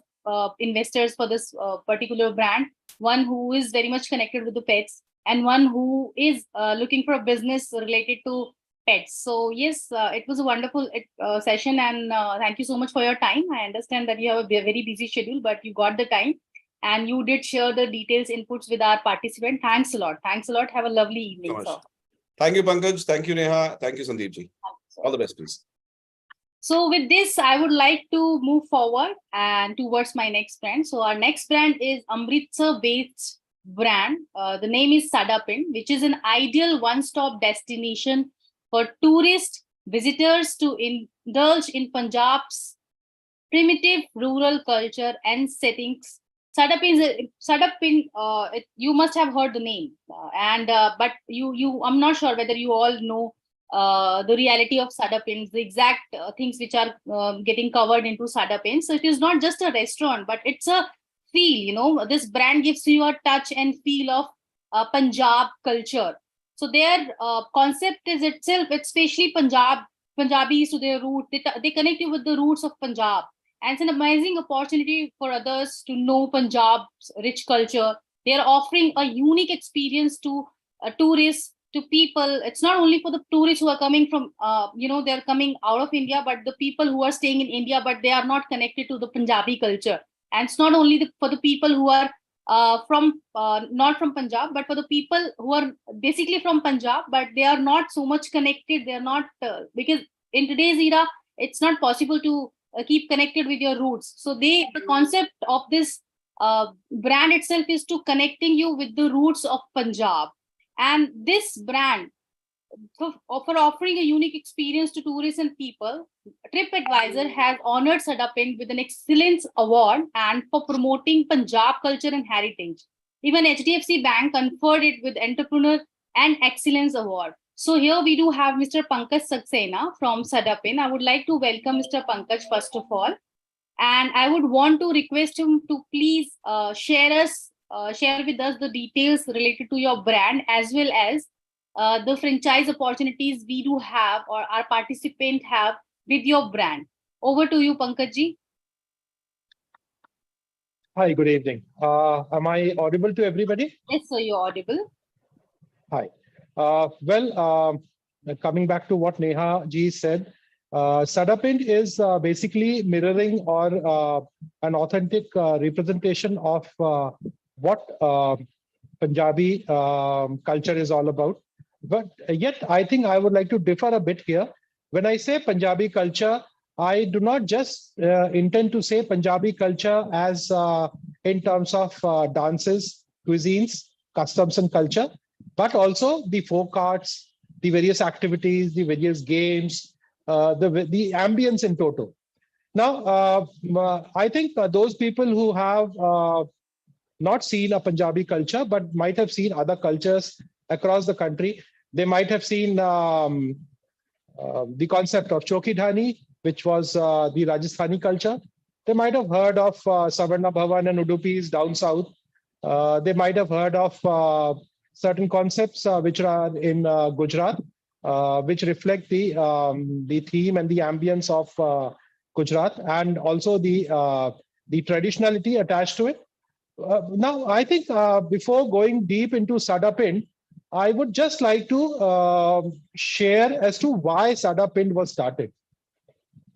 investors for this particular brand. One who is very much connected with the pets, and one who is looking for a business related to pets. So yes, it was a wonderful session, and thank you so much for your time. I understand that you have a very busy schedule, but you got the time. And you did share the details, inputs with our participant. Thanks a lot. Thanks a lot. Have a lovely evening, sir. Thank you, Pankaj. Thank you, Neha. Thank you, Sandeep ji. All the best, please. So with this, I would like to move forward and towards my next brand. So our next brand is Amritsar-based brand. The name is Sadapin, which is an ideal one-stop destination for tourist visitors to indulge in Punjab's primitive rural culture and settings. Sadapin, you must have heard the name, but I'm not sure whether you all know the reality of Sadapins, the exact things which are getting covered into Sadapin. So it is not just a restaurant, but it's a feel. This brand gives you a touch and feel of Punjab culture. So their concept is itself, especially Punjabis to their root. They connect you with the roots of Punjab. And it's an amazing opportunity for others to know Punjab's rich culture. They are offering a unique experience to tourists, to people. It's not only for the tourists who are coming from, they're coming out of India, but the people who are staying in India, but they are not connected to the Punjabi culture. And it's not only for the people who are not from Punjab, but for the people who are basically from Punjab, but they are not so much connected. They're not, because in today's era, it's not possible to keep connected with your roots. So the concept of this brand itself is to connecting you with the roots of Punjab. And this brand, for offering a unique experience to tourists and people, TripAdvisor has honored Sadapin with an excellence award and for promoting Punjab culture and heritage. Even HDFC Bank conferred it with Entrepreneur and Excellence Award. So here we do have Mr. Pankaj Saxena from Sadapin. I would like to welcome Mr. Pankaj first of all. And I would want to request him to please share with us the details related to your brand, as well as the franchise opportunities we do have or our participant have with your brand. Over to you, Pankaj ji. Hi, good evening. Am I audible to everybody? Yes, sir, you're audible. Hi. Coming back to what Neha ji said, Sadapin is basically mirroring or an authentic representation of what Punjabi culture is all about. But yet, I think I would like to differ a bit here. When I say Punjabi culture, I do not just intend to say Punjabi culture as in terms of dances, cuisines, customs and culture, but also the folk arts, the various activities, the various games, the ambience in total. Now, I think those people who have not seen a Punjabi culture, but might have seen other cultures across the country, They might have seen the concept of Choki Dhani, which was the Rajasthani culture. They might have heard of Savarna Bhavan and Udupis down south. They might have heard of certain concepts which are in Gujarat, which reflect the theme and the ambience of Gujarat, and also the traditionality attached to it. Now, I think before going deep into Sadapind, I would just like to share as to why Sadapind was started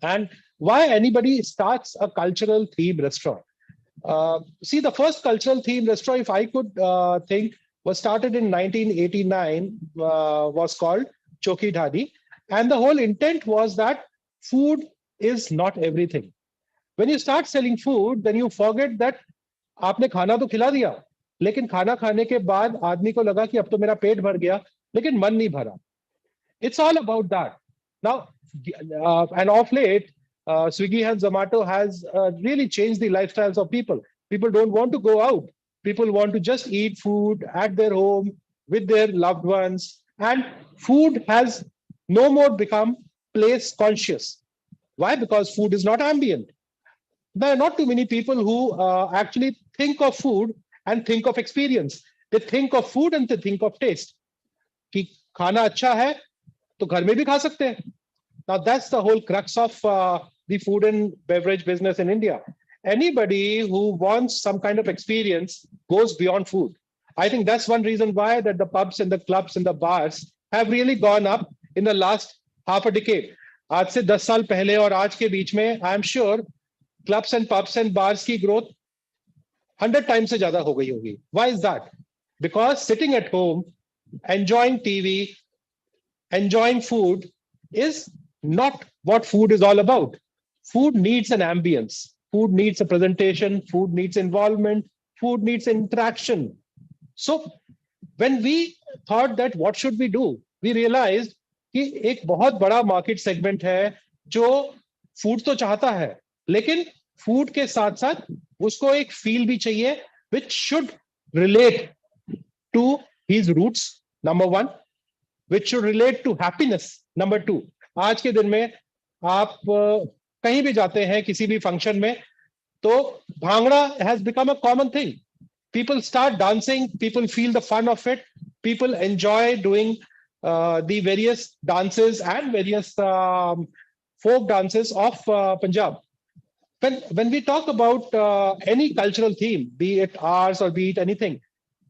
and why anybody starts a cultural theme restaurant. See, the first cultural theme restaurant, if I could think, was started in 1989, was called Choki Dhani. And the whole intent was that food is not everything. When you start selling food, then you forget that आपने खाना तो खिला दिया, लेकिन खाना खाने के बाद आदमी को लगा कि अब तो मेरा पेट भर गया, लेकिन मन नहीं भरा. It's all about that. Now, and of late, Swiggy and Zomato has really changed the lifestyles of people. People don't want to go out. People want to just eat food at their home with their loved ones. And food has no more become place conscious. Why? Because food is not ambient. There are not too many people who actually think of food and think of experience. They think of food and they think of taste. कि खाना अच्छा है तो घर में भी खा सकते हैं. Now that's the whole crux of the food and beverage business in India. Anybody who wants some kind of experience goes beyond food. I think that's one reason why that the pubs and the clubs and the bars have really gone up in the last half a decade. आज से 10 साल पहले और आज के बीच में I am sure clubs and pubs and bars की growth 100 times से ज्यादा हो गई होगी. Why is that? Because sitting at home, enjoying TV, enjoying food is not what food is all about. Food needs an ambience. Food needs a presentation. Food needs involvement. Food needs interaction. So when we thought that what should we do, we realized कि एक बहुत बड़ा market segment है जो food तो चाहता है, लेकिन food के साथ साथ उसको एक feel भी चाहिए which should relate to his roots, number one, which should relate to happiness, number two. आज के दिन में आप कहीं भी जाते हैं किसी भी function में तो bhangra has become a common thing. People start dancing, people feel the fun of it, people enjoy doing the various dances and various folk dances of Punjab. When we talk about any cultural theme, be it ours or be it anything,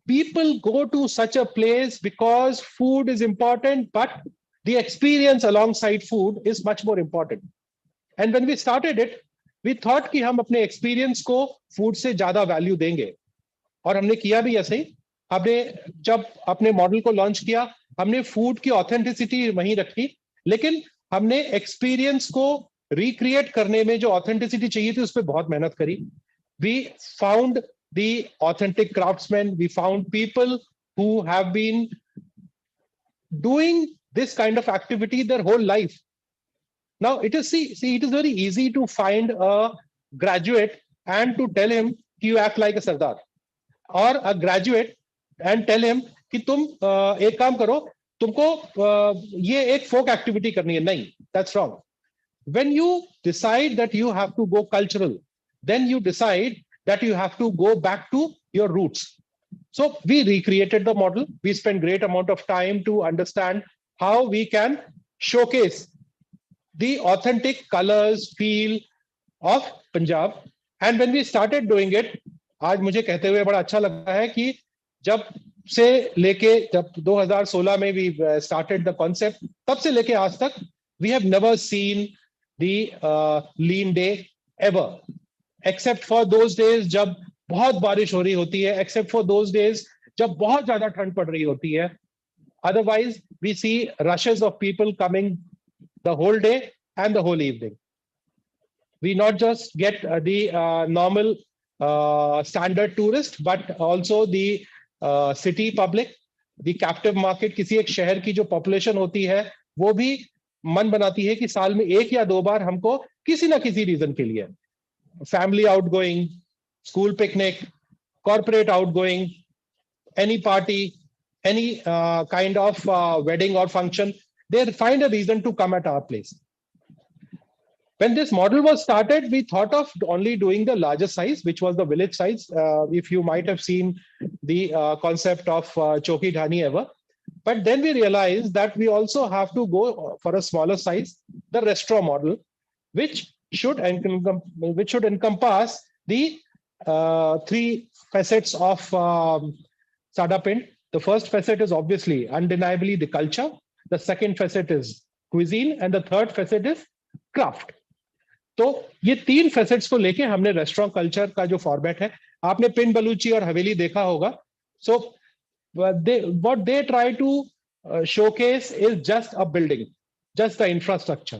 people go to such a place because food is important, but the experience alongside food is much more important. And when we started it, we thought कि हम अपने experience को food से ज़्यादा value देंगे. और हमने किया भी ऐसे ही. हमने जब अपने मॉडल को लॉन्च किया, हमने फूड की ऑथेंटिसिटी वहीं रखी, लेकिन हमने एक्सपीरियंस को रिक्रिएट करने में जो ऑथेंटिसिटी चाहिए थी उस पर बहुत मेहनत करी. We found the authentic craftsman, we found people who have been doing this kind of activity their whole life. Now it is it is very easy to find a graduate and to tell him कि you act like a sardar, और a graduate and tell him कि तुम एक काम करो, तुमको ये एक फोक एक्टिविटी करनी है. नहीं, that's wrong. When you decide that you have to go cultural, then you decide that you have to go back to your roots. So we recreated the model. We spend great amount of time to understand how we can showcase the authentic colors, feel of Punjab. And when we started doing it, आज मुझे कहते हुए बड़ा अच्छा लगा है कि जब से लेके जब 2016 में we started the concept, तब से लेके आज तक we have never seen the lean day ever, except for those days जब बहुत बारिश हो रही होती है, except for those days जब बहुत ज्यादा ठंड पड़ रही होती है. Otherwise, we see rushes of people coming the whole day and the whole evening. We not just get the normal standard tourist, but also the city public, the captive market. किसी एक शहर की जो population होती है, वो भी मन बनाती है कि साल में एक या दो बार हमको किसी ना किसी रीजन के लिए family outgoing, school picnic, corporate outgoing, any party, any kind of wedding or function, they find a reason to come at our place. When this model was started, we thought of only doing the larger size, which was the village size. If you might have seen the concept of Choki Dhani ever. But then we realized that we also have to go for a smaller size, the restaurant model, which should encompass the three facets of Sada Pind. The first facet is obviously, undeniably, the culture. The second facet is cuisine, and the third facet is craft. तो ये तीन facets को लेके हमने restaurant culture का जो format है, आपने पिंड बलूची और हवेली देखा होगा. सो what they try to showcase is just a building, just the infrastructure.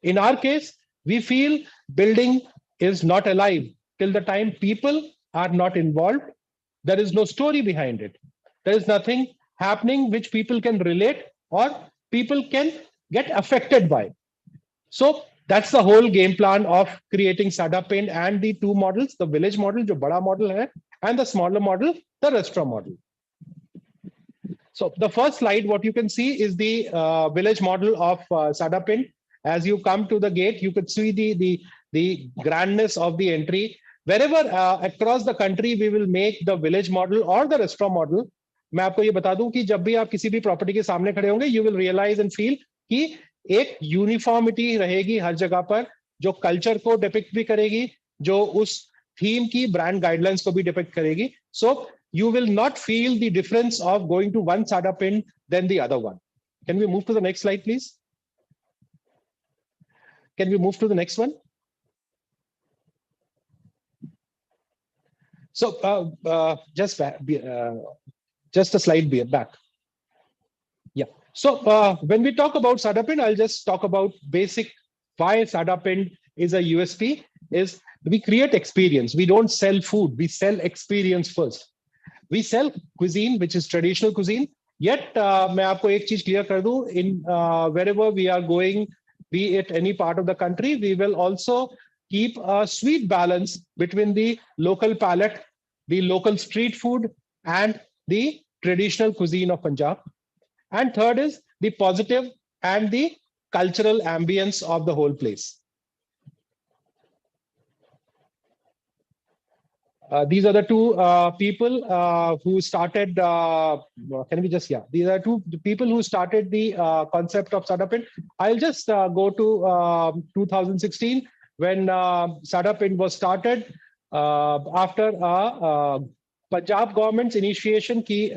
In our case, we feel building is not alive till the time people are not involved. There is no story behind it. There is nothing happening which people can relate or people can get affected by. So that's the whole game plan of creating Sada Pind and the two models, the village model, जो बड़ा model है, and the smaller model, the restaurant model. So the first slide, what you can see is the village model of Sada Pind. As you come to the gate, you could see the grandness of the entry. Wherever across the country, we will make the village model or the restaurant model. मैं आपको ये बता दूं कि जब भी आप किसी भी प्रॉपर्टी के सामने खड़े होंगे, you will realize and feel कि एक यूनिफॉर्मिटी रहेगी हर जगह पर, जो कल्चर को डिपिक्ट भी करेगी, जो उस थीम की ब्रांड गाइडलाइंस को भी डिपिक्ट करेगी. सो you will not feel the difference of going to one Sada Pind than the other one. Can we move to the next slide, please? Can we move to the next one? So just a slide back. Yeah. So when we talk about Sada Pind, I'll just talk about basic why Sada Pind is a USP. Is we create experience. We don't sell food. We sell experience first. We sell cuisine, which is traditional cuisine. Yet, मैं आपको एक चीज clear कर दूं, in wherever we are going, be it any part of the country, we will also keep a sweet balance between the local palate, the local street food, and the traditional cuisine of Punjab. And third is the positive and the cultural ambience of the whole place. These are the two people who started. Can we just, yeah? These are two people who started the concept of Sada Pind. I'll just go to 2016 when Sada Pind was started after Punjab government's initiation. Ki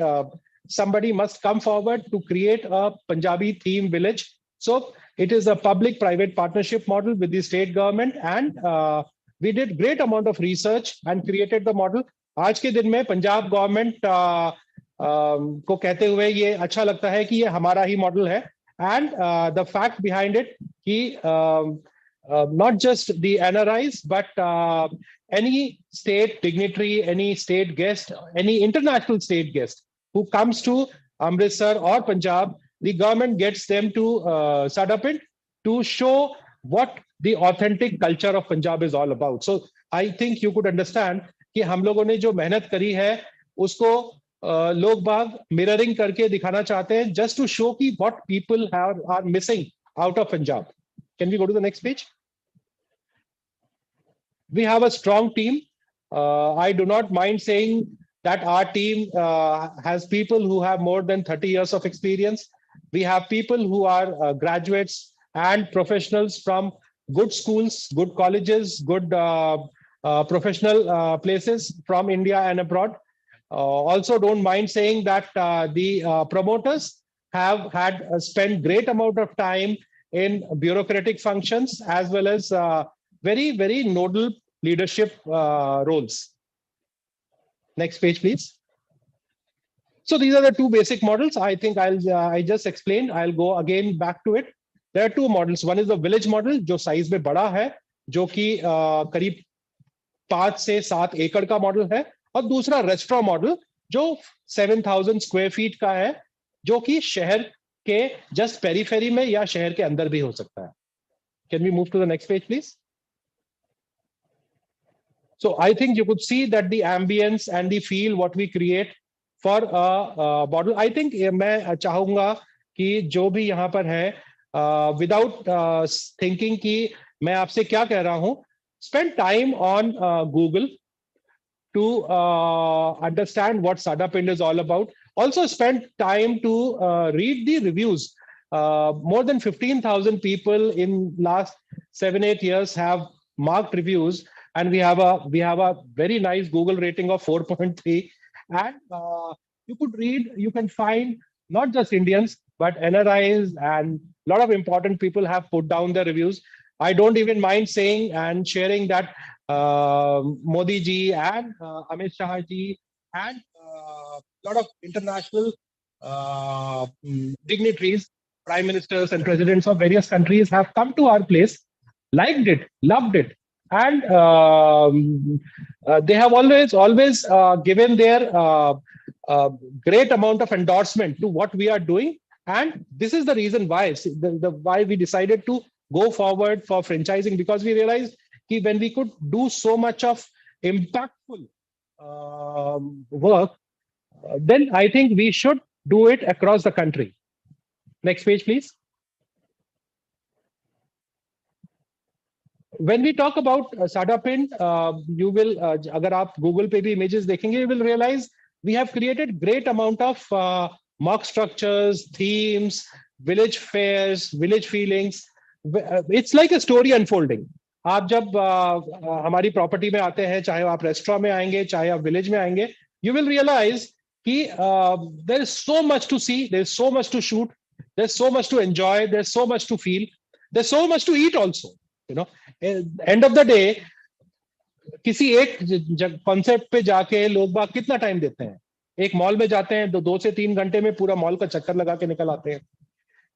somebody must come forward to create a Punjabi theme village. So it is a public-private partnership model with the state government, and we did great amount of research and created the model. आज के दिन में Punjab government को कहते हुए ये अच्छा लगता है कि ये हमारा ही मॉडल है. And the fact behind it कि not just the NRIs but any state dignitary, any state guest, any international state guest who comes to Amritsar or Punjab, the government gets them to Sada Pind to show what the authentic culture of Punjab is all about. So I think you could understand कि हम लोगों ने जो मेहनत करी है उसको लोग बाग mirroring करके दिखाना चाहते हैं, just to show कि what people are missing out of Punjab. Can we go to the next page? We have a strong team. I do not mind saying that our team has people who have more than 30 years of experience. We have people who are graduates and professionals from good schools, good colleges, good professional places from India and abroad. Also don't mind saying that the promoters have had spent great amount of time in bureaucratic functions as well as very, very nodal leadership roles. Next page, please. So these are the two basic models. I think I just explained. I'll go again back to it. There are two models. One is the village model, जो size में बड़ा है, जो कि करीब 5 से 7 एकड़ का मॉडल है, और दूसरा रेस्टोरेंट मॉडल जो 7,000 स्क्वायर फीट का है, जो कि शहर के जस्ट पेरीफेरी में या शहर के अंदर भी हो सकता है. Can we move to the next page, please? So I think you could see that the ambience and the feel what we create for a bottle. I think मैं चाहूंगा कि जो भी यहाँ पर है, without thinking कि मैं आपसे क्या कह रहा हूँ, spend time on Google to understand what Sadapind is all about. Also spend time to read the reviews. More than 15,000 people in last 7-8 years have marked reviews, and we have a very nice Google rating of 4.3. And you can find not just Indians but NRIs, and a lot of important people have put down their reviews. I don't even mind saying and sharing that Modi ji and Amit Shah ji and a lot of international dignitaries, prime ministers and presidents of various countries have come to our place, liked it, loved it, and they have always given their great amount of endorsement to what we are doing. And this is the reason why why we decided to go forward for franchising, because we realized that when we could do so much of impactful work, then I think we should do it across the country. Next page, please. When we talk about Sadapind, you will, agar aap Google pe bhi images dekhenge, you will realize we have created great amount of mock structures, themes, village fairs, village feelings. It's like a story unfolding. आप जब हमारी property में आते हैं, चाहे आप restaurant में आएंगे, चाहे आप विलेज में आएंगे, you will realize कि there is so much to see, there is so much to shoot, there's so much to enjoy, there's so much to feel, there's so much to eat also. You know, end of the day, किसी एक concept पे जाके लोग बाग कितना time देते हैं? एक mall में जाते हैं, 2 से 3 घंटे में पूरा मॉल का चक्कर लगा के निकल आते हैं.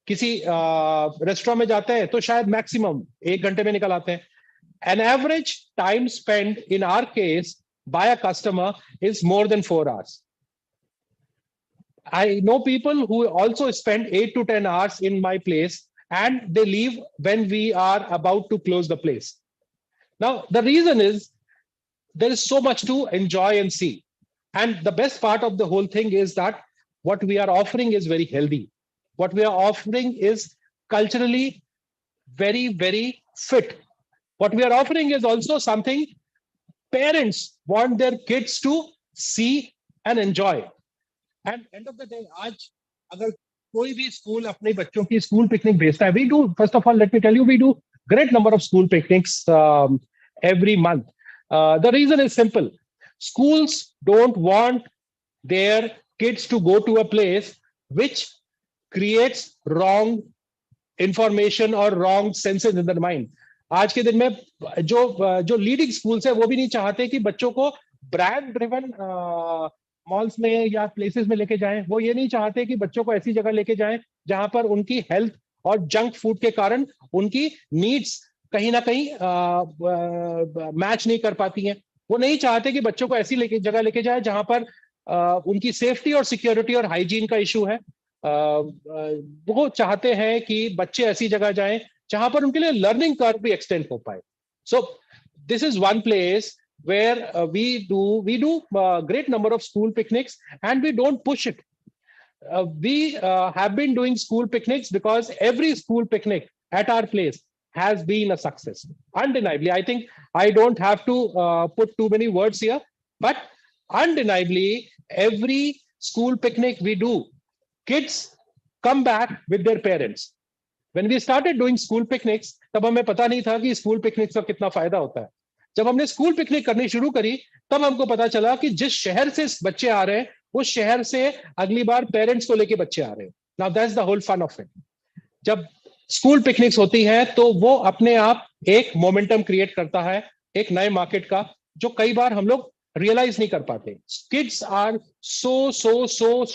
किसी रेस्टोरेंट में जाते हैं तो शायद मैक्सिमम 1 घंटे में निकल आते हैं. An average time spent in our case by a customer is more than 4 hours. I know people who also spend 8 to 10 hours in my place, and they leave when we are about to close the place. Now, the reason is there is so much to enjoy and see. And the best part of the whole thing is that what we are offering is very healthy. What we are offering is culturally very, very fit. What we are offering is also something parents want their kids to see and enjoy. And end of the day, आज अगर कोई भी school अपने बच्चों की school picnic भेजता है, we do, first of all, let me tell you, we do great number of school picnics every month. The reason is simple. Schools don't want their kids to go to a place which creates wrong information or wrong senses in their mind. आज के दिन में जो leading schools है वो भी नहीं चाहते कि बच्चों को ब्रांड ड्रिवन मॉल्स में या प्लेसेस में लेके जाएं. वो ये नहीं चाहते कि बच्चों को ऐसी जगह लेके जाएं जहां पर उनकी हेल्थ और जंक फूड के कारण उनकी नीड्स कहीं ना कहीं मैच नहीं कर पाती हैं. वो नहीं चाहते कि बच्चों को ऐसी जगह लेके जाए जहां पर उनकी सेफ्टी और सिक्योरिटी और हाइजीन का इशू है. वो चाहते हैं कि बच्चे ऐसी जगह जाएं जहां पर उनके लिए लर्निंग कर्व भी एक्सटेंड हो पाए. So this is one place where we do great number of school picnics, and we don't push it. We have been doing school picnics because every school picnic at our place has been a success. Undeniably, I think I don't have to put too many words here, but undeniably, every school picnic we do, kids come back with their parents. When we started doing school picnics, तब हमें पता नहीं था कि school picnics का कितना फायदा होता है. जब हमने स्कूल पिकनिक करनी शुरू करी तब हमको पता चला कि जिस शहर से बच्चे आ रहे हैं उस शहर से अगली बार पेरेंट्स को लेके बच्चे आ रहे हैं. Now that's the whole fun of it. जब स्कूल पिकनिक्स होती है तो वो अपने आप एक मोमेंटम क्रिएट करता है एक नए मार्केट का, जो कई बार हम लोग रियलाइज नहीं कर पाते. Kids are so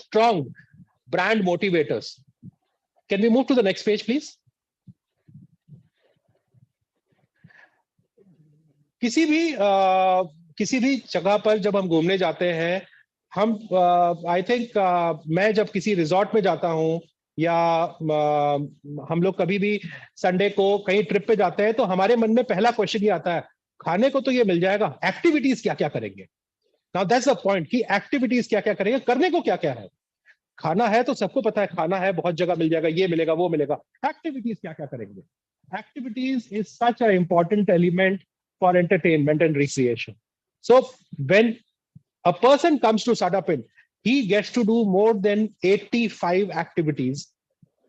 strong brand motivators. Can we move to the next page please. किसी भी जगह पर जब हम घूमने जाते हैं, हम आई थिंक मैं जब किसी रिजॉर्ट में जाता हूं या हम लोग कभी भी संडे को कहीं ट्रिप पे जाते हैं तो हमारे मन में पहला क्वेश्चन ये आता है, खाने को तो ये मिल जाएगा, एक्टिविटीज क्या क्या करेंगे. Now that's the point कि activities क्या क्या करेंगे, करने को क्या क्या है. खाना है तो सबको पता है, खाना है बहुत जगह मिल जाएगा, ये मिलेगा वो मिलेगा. Activities क्या क्या करेंगे. Activities is such an important element for entertainment and recreation. So when a person comes to Sadapin, he gets to do more than 85 activities.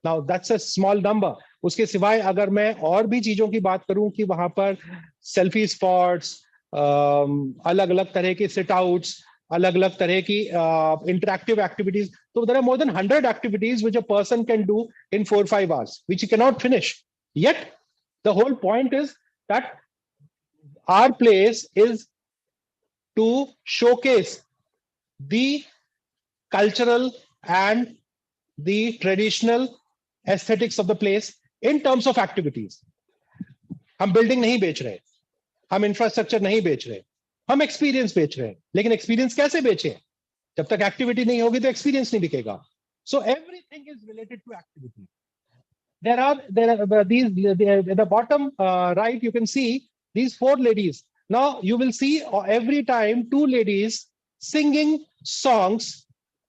Now that's a small number. उसके सिवाय अगर मैं और भी चीजों की बात करूं कि वहां पर सेल्फी स्पॉट्स, अलग अलग तरह के सिट आउट्स, अलग अलग तरह की इंटरैक्टिव एक्टिविटीज, तो there are more than 100 activities which a person can do in 4-5 hours, which he cannot finish. Yet the whole point is that our place is to showcase the cultural and the traditional aesthetics of the place in terms of activities. हम building नहीं बेच रहे, हम infrastructure नहीं बेच रहे, हम experience बेच रहे हैं. लेकिन एक्सपीरियंस कैसे बेचें? जब तक एक्टिविटी नहीं होगी तो एक्सपीरियंस नहीं बिकेगा. So everything is related to activity. There are these at the bottom right, you can see these 4 ladies. Now you will see every time 2 ladies singing songs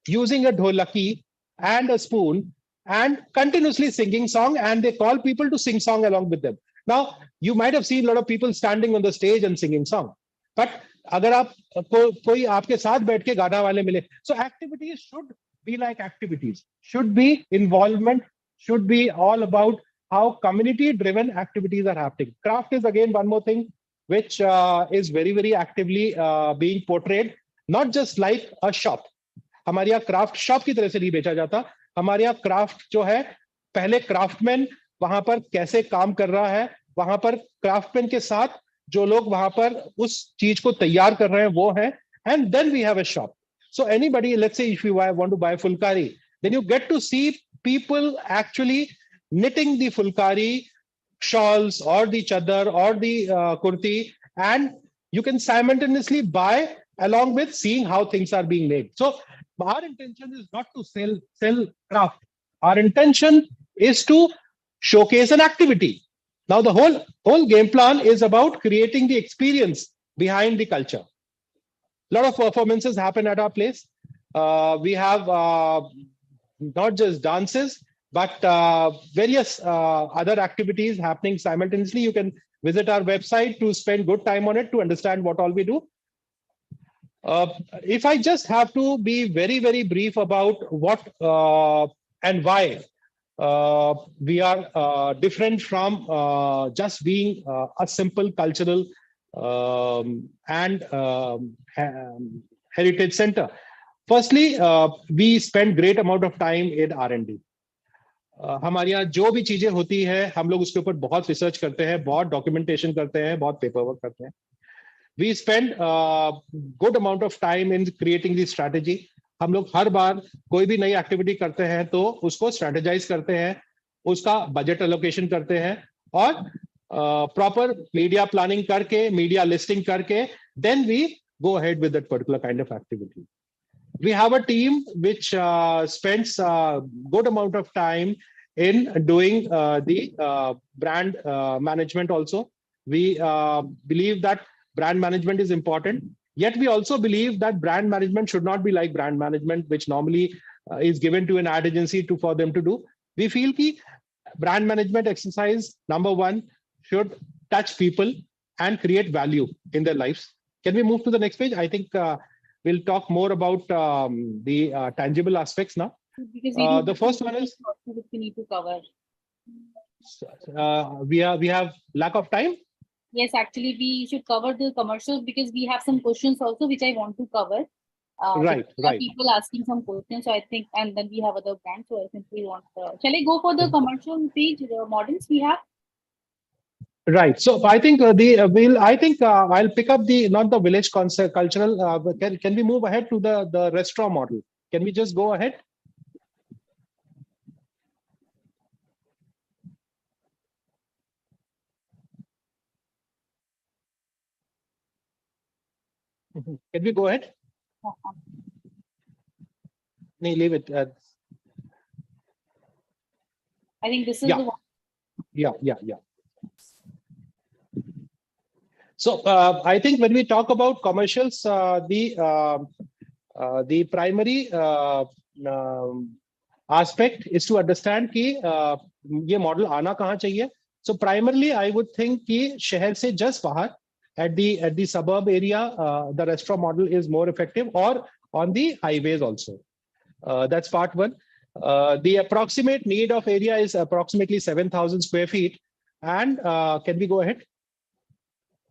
using a dholaki and a spoon and continuously singing song, and they call people to sing song along with them. Now you might have seen a lot of people standing on the stage and singing song, but अगर आप कोई आपके साथ बैठ के गाना वाले मिले, so activities should be like activities, should be involvement, should be all about how community driven activities are happening. Craft is again one more thing which is very actively being portrayed, not just like a shop. हमारे यहाँ craft shop की तरह से नहीं बेचा जाता. हमारे यहाँ क्राफ्ट जो है, पहले क्राफ्टमैन वहां पर कैसे काम कर रहा है, वहां पर क्राफ्टमैन के साथ जो लोग वहां पर उस चीज को तैयार कर रहे हैं वो है, and then we have a shop. So anybody, let's say if you want to buy fulkari, then you get to see people actually knitting the fulkari shawls or the chadar or the kurti, and you can simultaneously buy along with seeing how things are being made. So our intention is not to sell craft. Our intention is to showcase an activity. Now the whole game plan is about creating the experience behind the culture. A lot of performances happen at our place. We have not just dances, but various other activities happening simultaneously. You can visit our website to spend good time on it to understand what all we do. If I just have to be very brief about what and why we are different from just being a simple cultural and heritage center. Firstly, we spend great amount of time in R&D. हमारे यहाँ जो भी चीजें होती है, हम लोग उसके ऊपर बहुत रिसर्च करते हैं, बहुत डॉक्यूमेंटेशन करते हैं, बहुत पेपर वर्क करते हैं. We spend good amount of time in creating the strategy. हम लोग हर बार कोई भी नई एक्टिविटी करते हैं तो उसको स्ट्रेटेजाइज करते हैं, उसका बजट एलोकेशन करते हैं, और proper media planning करके, media listing करके, then we go ahead with that particular kind of activity. We have a team which spends a good amount of time in doing the brand management also. We believe that brand management is important, yet we also believe that brand management should not be like brand management, which normally is given to an ad agency for them to do. We feel that brand management exercise, number one, should touch people and create value in their lives. Can we move to the next page? I think we'll talk more about the tangible aspects now. Because the first one is which we need to cover. We have lack of time. Yes, actually, we should cover the commercials because we have some questions also which I want to cover. Right. People asking some questions, so I think, and then we have other brands. So I think we want. Shall I go for the commercial page, the models we have? Right. So I think I'll pick up the not the village concept cultural. Can we move ahead to the restaurant model? Can we just go ahead? Can we go ahead? No, leave it. I think this is Yeah. the one. Yeah. So I think when we talk about commercials, the primary aspect is to understand कि ये model आना कहाँ चाहिए. So primarily, I would think कि शहर से just बाहर at the suburb area, the restaurant model is more effective, or on the highways also. That's part one. The approximate need of area is approximately 7,000 square feet. And can we go ahead?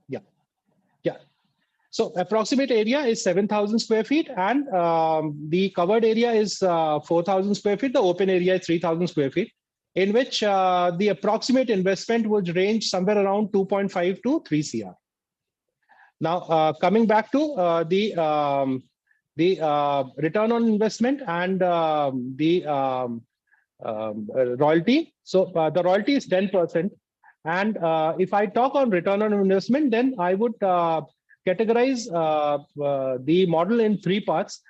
Yeah. Yeah. So approximate area is 7,000 square feet, and the covered area is 4,000 square feet. The open area is 3,000 square feet, in which the approximate investment would range somewhere around 2.5 to 3 CR. Now, coming back to the return on investment and the royalty. So the royalty is 10%. And if I talk on return on investment, then I would categorize the model in three parts.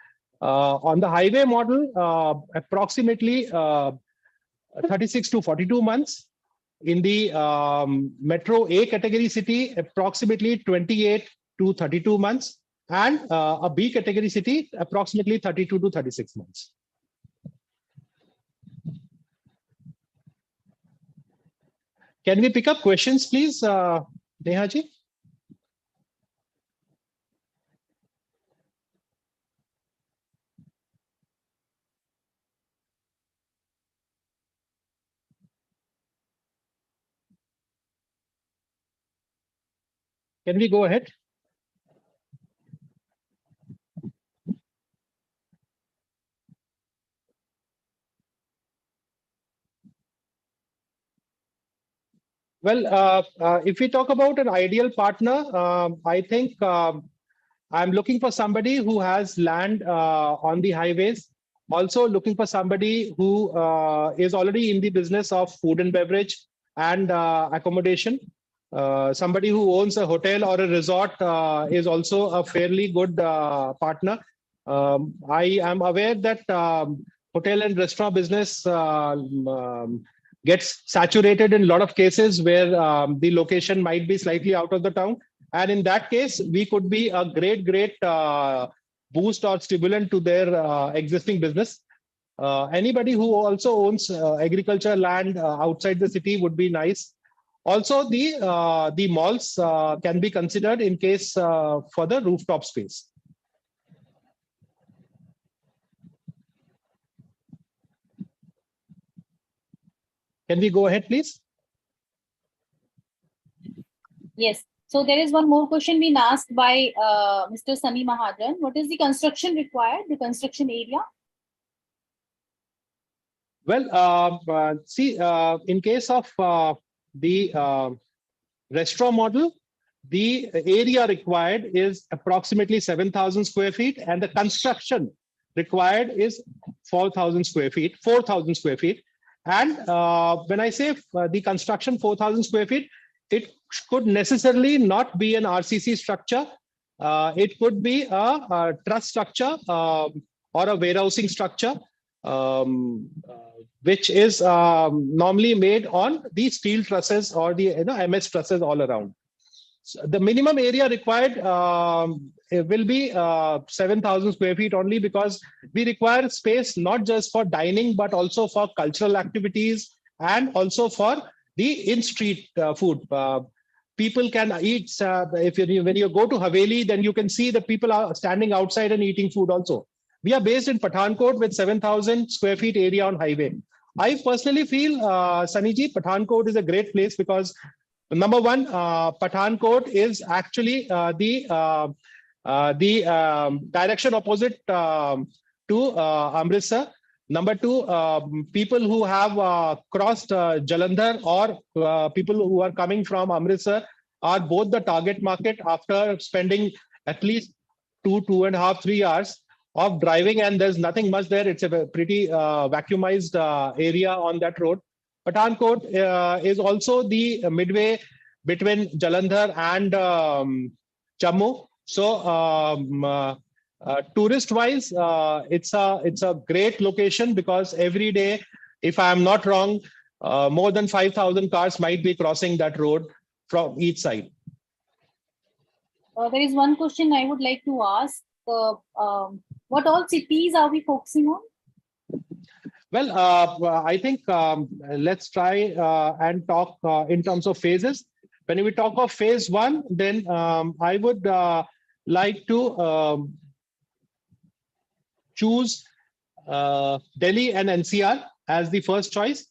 On the highway model, approximately 36 to 42 months. In the metro A category city, approximately 28 to 32 months. And a B category city, approximately 32 to 36 months. Can we pick up questions, please, Neha ji? Can we go ahead? Well, if we talk about an ideal partner, I think I'm looking for somebody who has land on the highways. Also looking for somebody who is already in the business of food and beverage and accommodation. Somebody who owns a hotel or a resort is also a fairly good partner. I am aware that hotel and restaurant business gets saturated in a lot of cases where the location might be slightly out of the town. And in that case, we could be a great boost or stimulant to their existing business. Anybody who also owns agriculture land outside the city would be nice. Also, the malls can be considered in case for the rooftop space. Can we go ahead, please? Yes. So there is one more question being asked by Mr. Sunny Mahajan. What is the construction required, the construction area? Well, see, in case of the restaurant model, the area required is approximately 7,000 square feet, and the construction required is 4,000 square feet, 4,000 square feet. And when I say the construction 4,000 square feet, it could necessarily not be an RCC structure. It could be a truss structure or a warehousing structure, which is normally made on the steel trusses or the MS trusses all around. So the minimum area required will be 7,000 square feet only, because we require space not just for dining, but also for cultural activities and also for the in-street food. People can eat, when you go to Haveli, then you can see that people are standing outside and eating food also. We are based in Pathankot with 7,000 square feet area on highway. I personally feel, Sunny-ji, Pathankot is a great place because number one, Pathankot is actually the direction opposite to Amritsar. Number two, people who have crossed Jalandhar or people who are coming from Amritsar are both the target market after spending at least 2.5, 3 hours of driving, and there's nothing much there. It's a pretty vacuumized area on that road. Pathankot is also the midway between Jalandhar and Jammu. So tourist-wise, it's a great location because every day, if I'm not wrong, more than 5,000 cars might be crossing that road from each side. There is one question I would like to ask. What all cities are we focusing on? Well, I think let's try and talk in terms of phases. When we talk of phase one, then I would like to choose Delhi and NCR as the first choice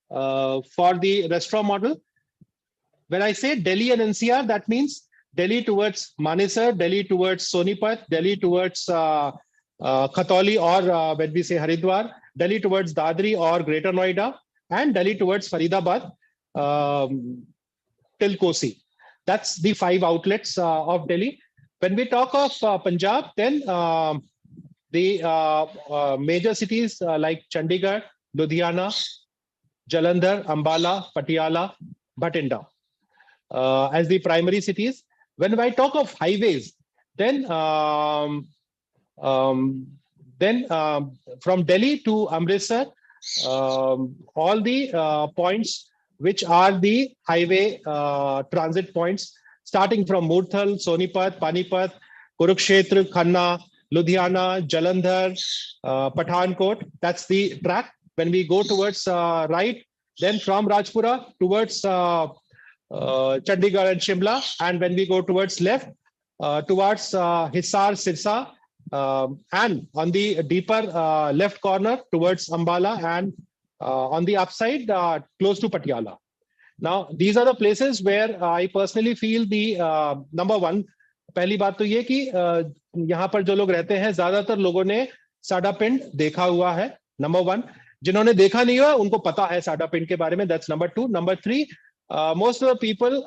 for the restaurant model. When I say Delhi and NCR, that means Delhi towards Manesar, Delhi towards Sonipat, Delhi towards Khatoli, or when we say Haridwar, Delhi towards Dadri or Greater Noida, and Delhi towards Faridabad till Kosi. That's the 5 outlets of Delhi. When we talk of Punjab, then the major cities like Chandigarh, Ludhiana, Jalandhar, Ambala, Patiala, Bhatinda as the primary cities. When I talk of highways, then from Delhi to Amritsar, all the points which are the highway transit points, starting from Murthal, Sonipat, Panipat, Kurukshetra, Khanna, Ludhiana, Jalandhar, Pathankot. That's the track. When we go towards right, then from Rajpura towards Chandigarh and Shimla, and when we go towards left, towards Hisar, Sirsa, and on the deeper left corner towards Ambala, and on the upside close to Patiala. Now, these are the places where I personally feel the number one. पहली बात तो ये कि यहाँ पर जो लोग रहते हैं ज्यादातर लोगों ने साडा पिंड देखा हुआ है, नंबर वन. जिन्होंने देखा नहीं हुआ उनको पता है साडा पिंड के बारे में. That's number two. Number three, most of the people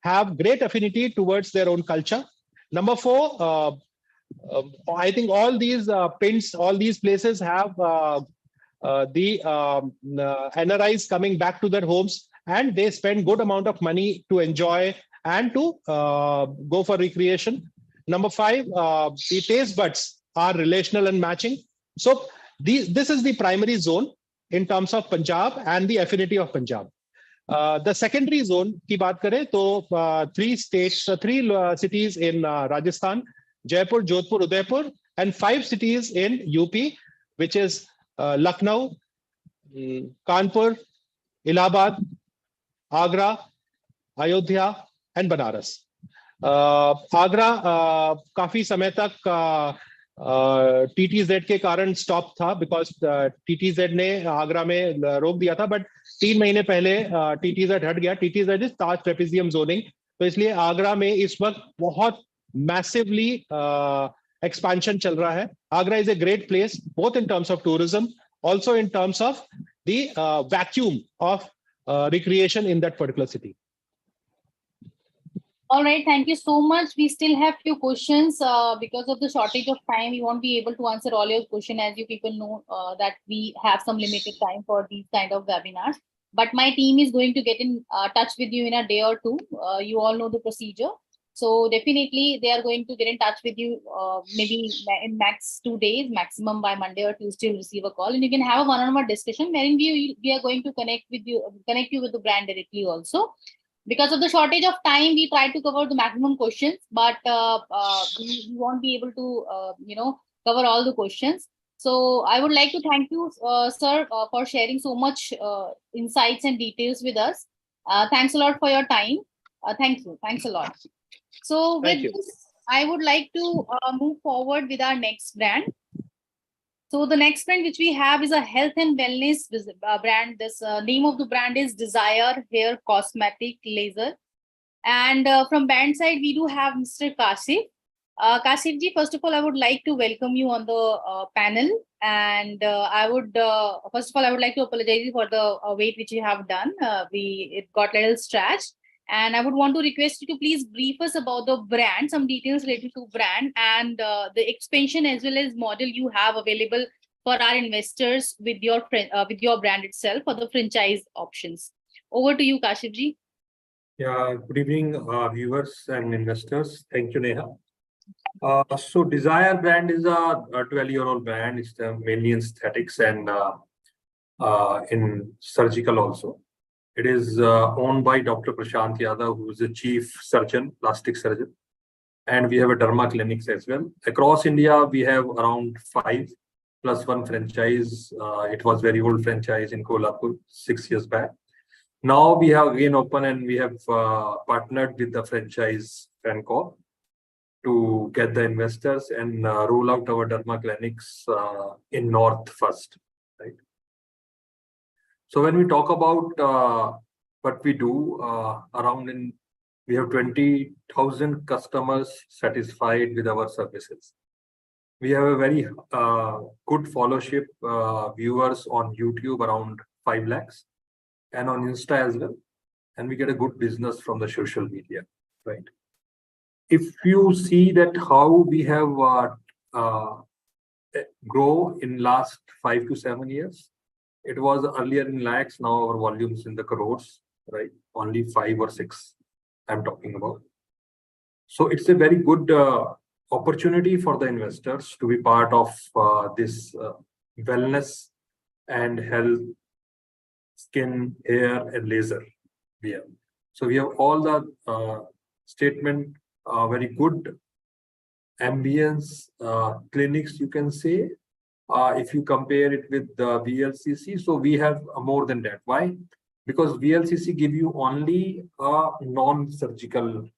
have great affinity towards their own culture. Number four, I think all these pinds, all these places have the NRIs coming back to their homes, and they spend good amount of money to enjoy and to go for recreation. Number five, the taste buds are relational and matching. So this is the primary zone in terms of Punjab and the affinity of Punjab. The secondary zone की बात करें तो three cities in Rajasthan, Jaipur, Jodhpur, Udaipur, and 5 cities in UP, which is Lucknow, Kanpur, Allahabad, Agra, Ayodhya, and Banaras. Agra काफी समय तक TTZ के कारण stop था, बिकॉज TTZ ने आगरा में रोक दिया था, बट 3 महीने पहले TTZ हट गया. TTZ is Taj trapezium zoning. तो इसलिए आगरा में इस वक्त बहुत मैसिवली एक्सपेंशन चल रहा है. Agra is a great place both in terms of tourism, also in terms of the vacuum of recreation in that particular city. All right, thank you so much. We still have few questions. Because of the shortage of time, we won't be able to answer all your questions, as you people know that we have some limited time for these kind of webinars. But my team is going to get in touch with you in a day or two. You all know the procedure. So definitely they are going to get in touch with you maybe in max 2 days, maximum by Monday or Tuesday, you'll receive a call, and you can have a one-on-one discussion wherein we are going to connect you with the brand directly also. Because of the shortage of time, we try to cover the maximum questions, but we won't be able to, cover all the questions. So I would like to thank you, sir, for sharing so much insights and details with us. Thanks a lot for your time. Thank you. Thanks a lot. So with this, I would like to move forward with our next brand. So the next brand which we have is a health and wellness brand. This name of the brand is Desire Hair Cosmetic Laser. And from brand side, we do have Mr. Kasif. Kasif ji, first of all, I would like to welcome you on the panel. And I would, first of all, I would like to apologize for the wait which you have done. It got a little stretched. And I would want to request you to please brief us about the brand, some details related to brand and the expansion as well as model you have available for our investors with your brand itself for the franchise options. Over to you, Kashif ji. Yeah, good evening, viewers and investors. Thank you, Neha. So Desire brand is a 12-year-old brand. It's mainly in aesthetics and in surgical also. It is owned by Dr. Prashant Yadav, who is the chief surgeon, plastic surgeon. And we have a derma clinics as well. Across India, we have around 5 plus 1 franchise. It was very old franchise in Kolhapur 6 years back. Now we have again open and we have partnered with the franchise Franco to get the investors and roll out our derma clinics in North first, right? So when we talk about what we do we have 20,000 customers satisfied with our services. We have a very good followership viewers on YouTube, around 5 lakhs, and on Insta as well. And we get a good business from the social media, right? If you see that how we have grow in last 5 to 7 years, it was earlier in lakhs, now our volumes in the crores, right? Only 5 or 6 I'm talking about. So it's a very good opportunity for the investors to be part of this wellness and health, skin, hair, and laser. So we have all the statement, very good ambience clinics, you can say. If you compare it with the VLCC, so we have more than that. Why? Because VLCC give you only non-surgical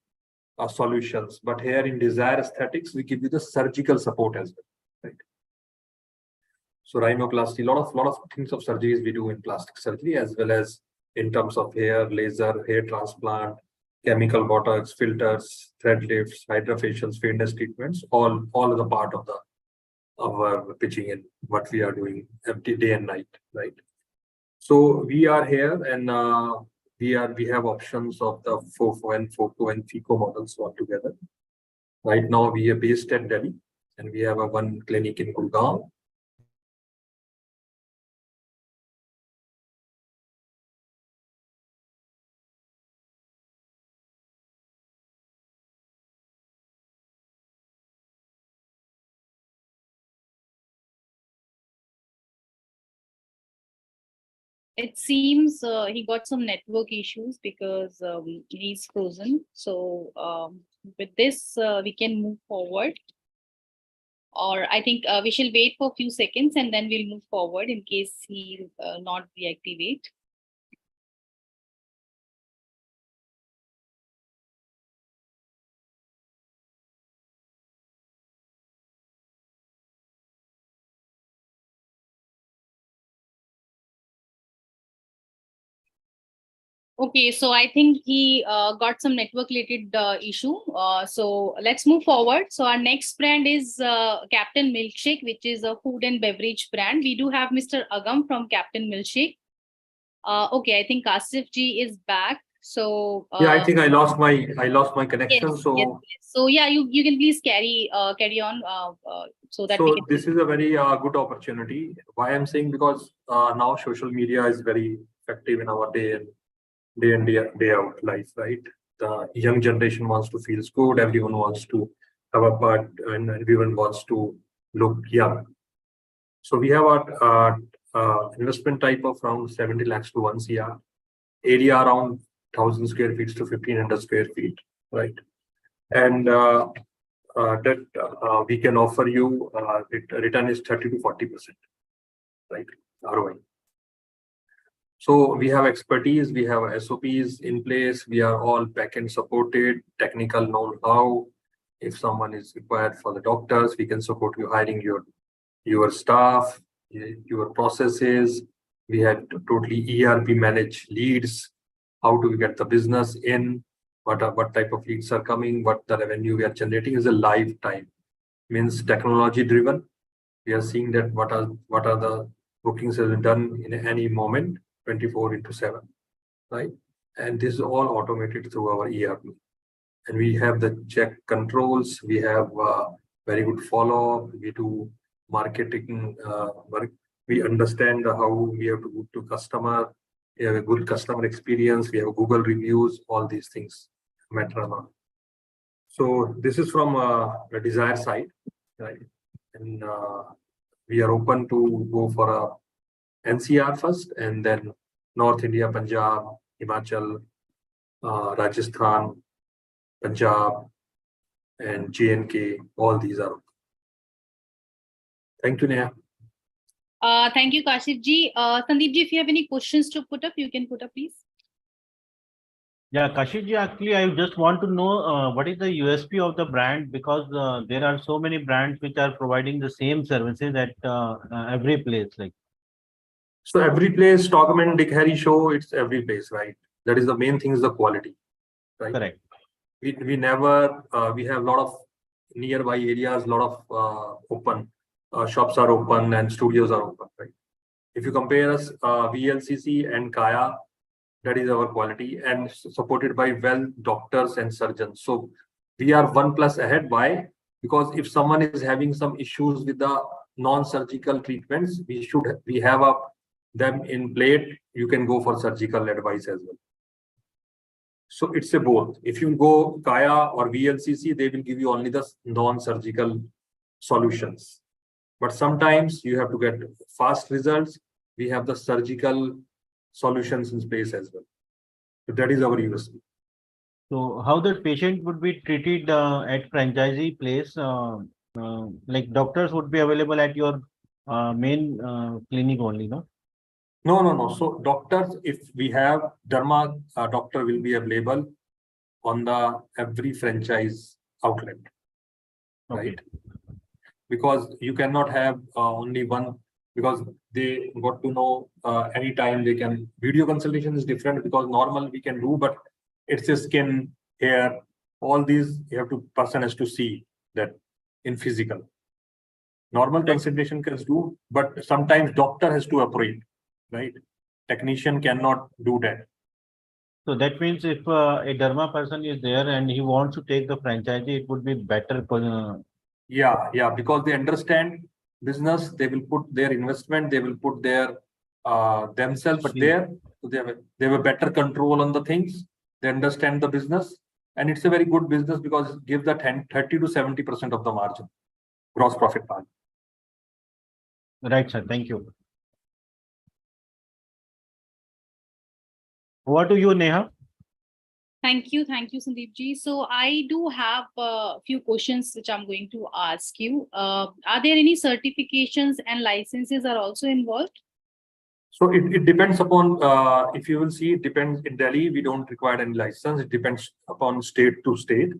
solutions, but here in Desire Aesthetics, we give you the surgical support as well, right? So rhinoplasty, lot of things of surgeries we do in plastic surgery, as well as in terms of hair, laser, hair transplant, chemical botox, filters, thread lifts, hydrofacials, fairness treatments, all as a part of our pitching in what we are doing every day and night, right? So we are here, and we have options of the FOFO and FICO models altogether. Right now we are based at Delhi, and we have one clinic in Gurgaon. It seems he got some network issues because he's frozen. So with this, we can move forward. Or I think we shall wait for a few seconds and then we'll move forward in case he not reactivate. Okay, so I think he got some network related issue. So let's move forward. So our next brand is Captain Milkshake, which is a food and beverage brand. We do have Mr. Agam from Captain Milkshake. Okay, I think Kasif ji is back. So yeah, I think I lost my connection. Yes, so yes. So yeah, you can please carry on so that so we can. This is a very good opportunity. Why I'm saying, because now social media is very effective in our day out life, right? The young generation wants to feel good. Everyone wants to have a part, and everyone wants to look young. So we have our investment type of around 70 lakhs to 1 CR, area around 1,000 square feet to 1,500 square feet, right? And that we can offer you return is 30 to 40%, right? ROI. So we have expertise, we have SOPs in place, we are all back-end supported, technical know-how. If someone is required for the doctors, we can support you hiring your staff, your processes. We had totally ERP manage leads. How do we get the business in? What type of leads are coming? What the revenue we are generating is a lifetime. Means technology driven. We are seeing that what are the bookings that are done in any moment, 24/7, right? And this is all automated through our ERP. And we have the check controls. We have very good follow-up. We do marketing work. We understand how we have to go to customer. We have a good customer experience. We have Google reviews. All these things matter a lot. So this is from the Desire side, right? And we are open to go for a NCR first, and then North India, Punjab, Himachal, Rajasthan, Punjab, and J&K. All these are open. Thank you, Neha. Thank you, Kashif ji. Sandeep ji, if you have any questions to put up, you can put up, please. Yeah, Kashif, actually, I just want to know what is the USP of the brand, because there are so many brands which are providing the same services at every place. Like, so every place, Stockman, Dick, Harry show, it's every place, right? That is the main thing, is the quality, right? correct. We never, we have a lot of nearby areas, a lot of open shops are open and studios are open, right? If you compare us, VLCC and Kaya, that is our quality, and supported by well doctors and surgeons. So we are 1+ ahead. Why? Because if someone is having some issues with the non-surgical treatments, we have them in plate. You can go for surgical advice as well. So it's a both. If you go Kaya or VLCC, they will give you only the non-surgical solutions. But sometimes you have to get fast results. We have the surgical solutions in place as well. So that is our USP. So how the patient would be treated at franchisee place? Like doctors would be available at your main clinic only, no? No. So doctors, if we have derma, doctor will be available on the every franchise outlet, right? Because you cannot have only one, because they got to know anytime they can. Video consultation is different, because normal we can do, but it's a skin, hair, all these person has to see that in physical. Normal consultation can do, but sometimes doctor has to operate, right? Technician cannot do that. So that means if a derma person is there and he wants to take the franchisee, it would be better. Yeah, because they understand business, they will put their investment, they will put their themselves there. So they have a better control on the things. They understand the business, and it's a very good business because it gives the 30 to 70% of the margin, gross profit margin. Right, sir. Thank you. Over to you, Neha. Thank you, Sandeep ji. So I do have a few questions which I'm going to ask you. Are there any certifications and licenses are also involved? So it depends upon, if you will see, it depends. In Delhi, we don't require any license. It depends upon state to state,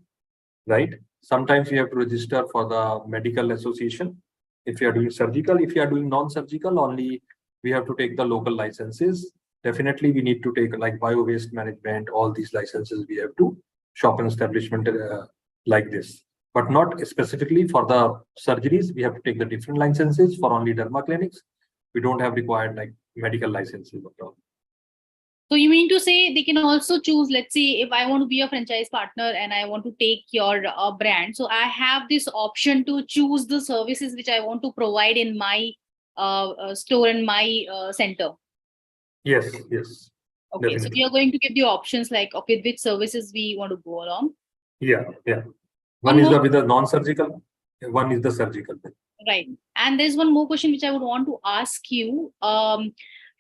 right? Sometimes you have to register for the medical association. If you are doing surgical, if you are doing non-surgical, only we have to take the local licenses. Definitely, we need to take like bio-waste management, all these licenses we have to shop and establishment like this. But not specifically for the surgeries, we have to take the different licenses. For only derma clinics, we don't have required like medical licenses at all. So you mean to say they can also choose, let's say, if I want to be a franchise partner and I want to take your brand, so I have this option to choose the services which I want to provide in my store, in my center. Yes. Okay, Definitely. so we are going to give you options like, okay, which services we want to go along. Yeah. One is with the non-surgical, one is the surgical. Right. And there's one more question which I would want to ask you.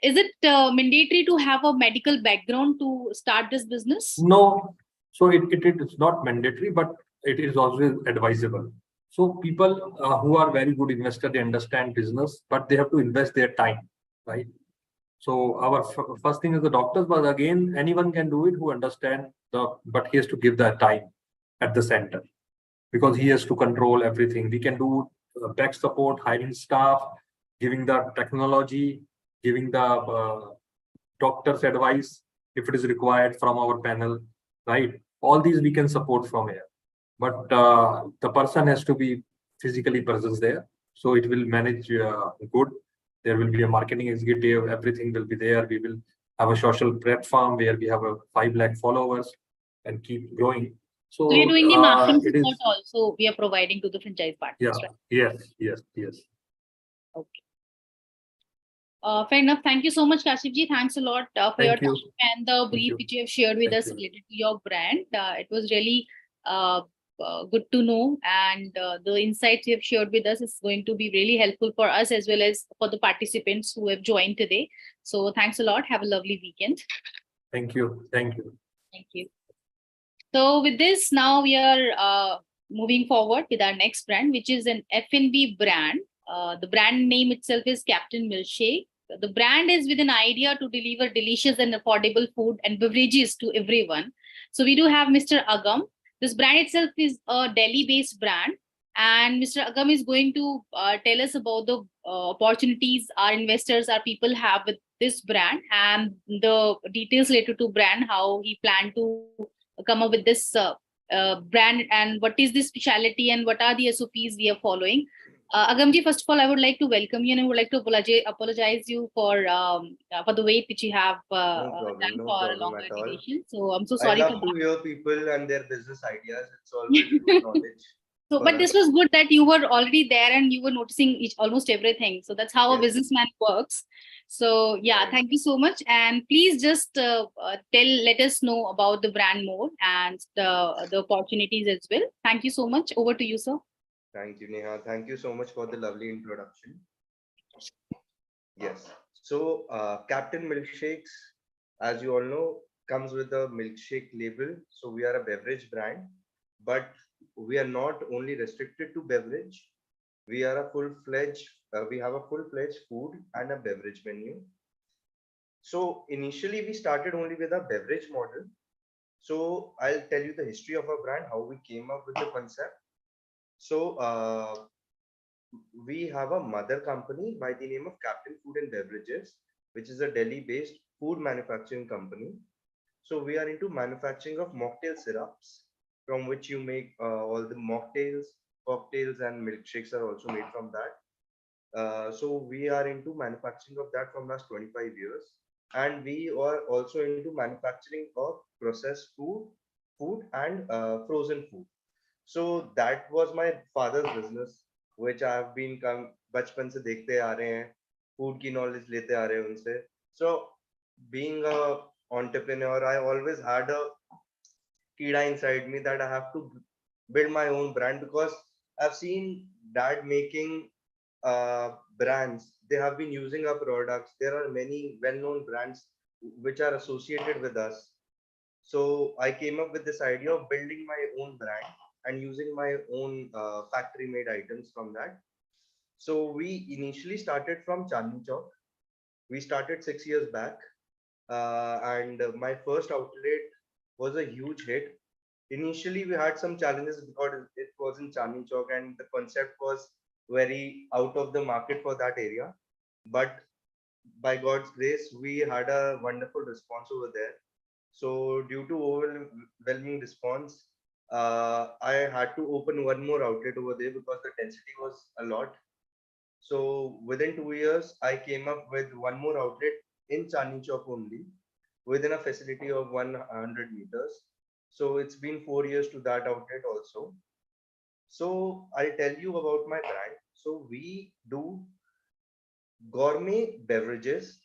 Is it mandatory to have a medical background to start this business? No. So it is not mandatory, but it is always advisable. So people who are very good investor, they understand business, but they have to invest their time, right? So our first thing is the doctors, but again, anyone can do it who understand but he has to give that time at the center, because he has to control everything. We can do back support, hiring staff, giving the technology, giving the doctor's advice if it is required from our panel, right? All these we can support from here, but the person has to be physically present there, so it will manage good. There will be a marketing executive, everything will be there. We will have a social platform where we have a 5 lakh followers and keep growing. So we are doing the marketing support also. We are providing to the franchise partners. Yeah. Right? Yes. Okay. Fair enough. Thank you so much, Kashif ji. Thanks a lot for your time and the brief which you have shared with us related to your brand. It was really good to know, and the insights you have shared with us is going to be really helpful for us as well as for the participants who have joined today. So thanks a lot. Have a lovely weekend. Thank you. Thank you. Thank you. So with this, now we are moving forward with our next brand, which is an F&B brand. The brand name itself is Captain Milkshake. The brand is with an idea to deliver delicious and affordable food and beverages to everyone. So we do have Mr. Agam. This brand itself is a Delhi-based brand, and Mr. Agam is going to tell us about the opportunities our investors, our people have with this brand, and the details related to brand, how he planned to come up with this brand, and what is the specialty and what are the SOPs we are following. Agamji, first of all, I would like to welcome you, and I would like to apologize you for the wait which you have done No for a problem longer at all. duration. So I'm so I sorry for love to that. hear people and their business ideas. It's always good knowledge. So, for but us. this was good that you were already there and you were noticing almost everything. So that's how a Yes. businessman works. So yeah, Right. thank you so much. And please just let us know about the brand more and the opportunities as well. Thank you so much. Over to you, sir. Thank you, Neha. Thank you so much for the lovely introduction. Yes. So, Captain Milkshakes, as you all know, comes with a milkshake label. So we are a beverage brand, but we are not only restricted to beverage. We are a full-fledged. We have a full-fledged food and a beverage menu. So initially, we started only with a beverage model. So I'll tell you the history of our brand, how we came up with the concept. So we have a mother company by the name of Captain Food and Beverages, which is a Delhi-based food manufacturing company. So we are into manufacturing of mocktail syrups, from which you make all the mocktails, cocktails, and milkshakes are also made from that. So we are into manufacturing of that from last 25 years. And we are also into manufacturing of processed food and frozen food. So that was my father's business, which I have been बचपन से देखते आ रहे हैं, food की knowledge लेते आ रहे हैं उनसे. So being a entrepreneur, I always had a kida inside me that I have to build my own brand, because I've seen dad making brands. They have been using our products. There are many well-known brands which are associated with us. So I came up with this idea of building my own brand and using my own factory made items from that. So we initially started from Chandni Chowk. We started 6 years back, and my first outlet was a huge hit. Initially, we had some challenges because it was in Chandni Chowk and the concept was very out of the market for that area. But by God's grace, we had a wonderful response over there. So due to overwhelming response, I had to open one more outlet over there because the density was a lot. So within 2 years, I came up with one more outlet in Chandni Chowk only, within a facility of 100 meters. So it's been 4 years to that outlet also. So I'll tell you about my brand. So we do gourmet beverages.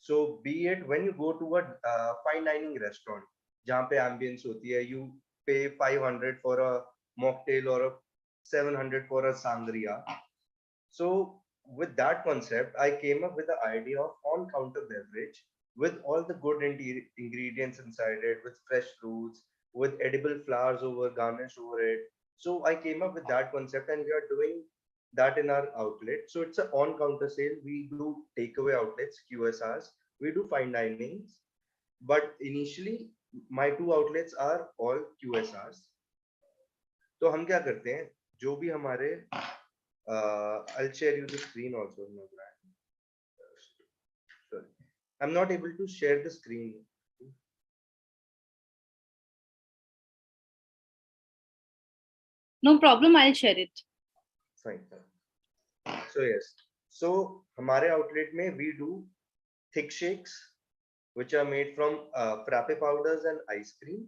So be it when you go to a fine dining restaurant, जहाँ पे ambience होती है, you pay 500 for a mocktail or a 700 for a sangria. So with that concept, I came up with the idea of on-counter beverage with all the good ingredients inside it, with fresh fruits, with edible flowers garnished over it. So I came up with that concept, and we are doing that in our outlet. So it's an on-counter sale. We do takeaway outlets, QSRs. We do fine dinings, but initially my two outlets are all QSRs. तो हम क्या करते हैं, जो भी हमारे I'll share you the screen also. Sorry, I'm not able to share the screen. No problem. I'll share it. Fine. So yes. So हमारे outlet में we do thick shakes, which are made from frappe powders and ice cream.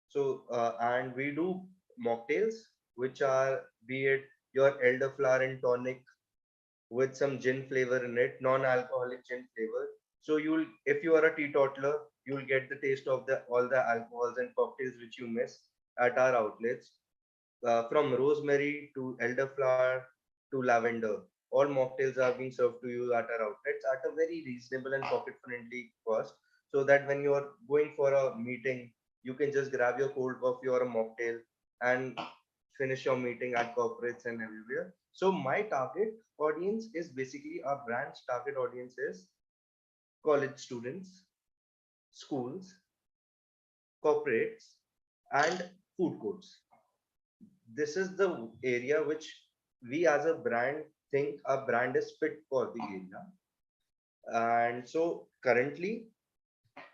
So and we do mocktails, which are be it your elderflower and tonic with some gin flavor in it, non-alcoholic gin flavor. So you'll, if you are a teetotaler, you'll get the taste of all the alcohols and cocktails which you miss at our outlets. From rosemary to elderflower to lavender, all mocktails are being served to you at our outlets at a very reasonable and pocket-friendly cost. so that when you are going for a meeting, you can just grab your cold coffee or a mocktail and finish your meeting at corporates and everywhere. So my target audience is basically our brand's target audience is college students, schools, corporates, and food courts. This is the area which we as a brand think our brand is fit for the area. And so currently,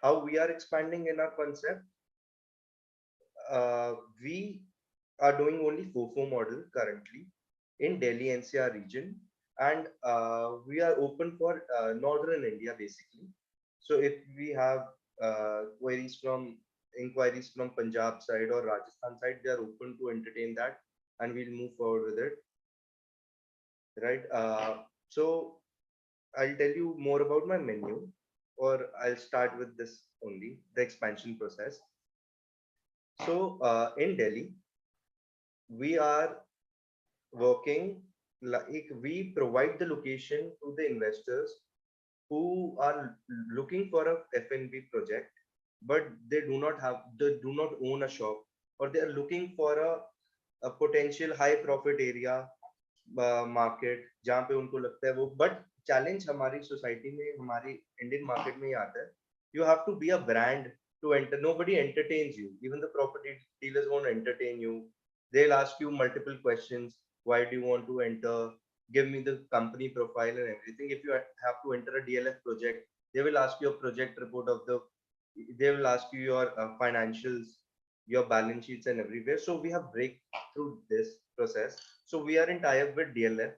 how we are expanding in our concept, we are doing only FOFO model currently in Delhi NCR region, and we are open for northern India basically. So if we have inquiries from Punjab side or Rajasthan side, they are open to entertain that, and we'll move forward with it. Right. So I'll tell you more about my menu, or I'll start with this only, the expansion process. So in Delhi, we are working like we provide the location to the investors who are looking for a F&B project, but they do not own a shop, or they are looking for a potential high profit area market जहाँ पे उनको लगता है वो, but challenge हमारी society में, हमारी Indian market में ही आता है. You have to be a brand to enter. Nobody entertains you. Even the property dealers won't entertain you. They'll ask you multiple questions. Why do you want to enter? Give me the company profile and everything. If you have to enter a DLF project, they will ask you a project report of the. They will ask you your financials, your balance sheets, and everywhere. So we have break through this process. So we are in tie-up with DLF.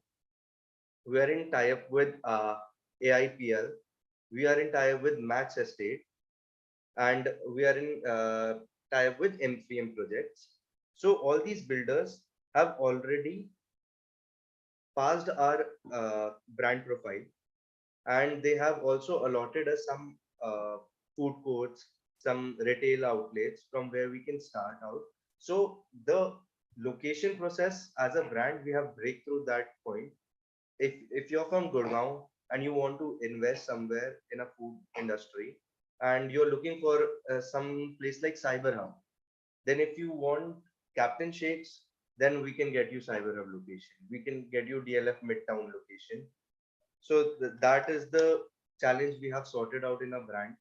We are in tie-up with AIPL. We are in tie-up with Max Estate, and we are in tie-up with M3M projects. So all these builders have already passed our brand profile, and they have also allotted us some food courts, some retail outlets from where we can start out. So the location process as a brand, we have breakthrough that point. If you're from Gurgaon and you want to invest somewhere in a food industry, and you're looking for some place like Cyber Hub, then if you want Captain Shakes, then we can get you Cyber Hub location. We can get you DLF Midtown location. So that is the challenge we have sorted out in a brand,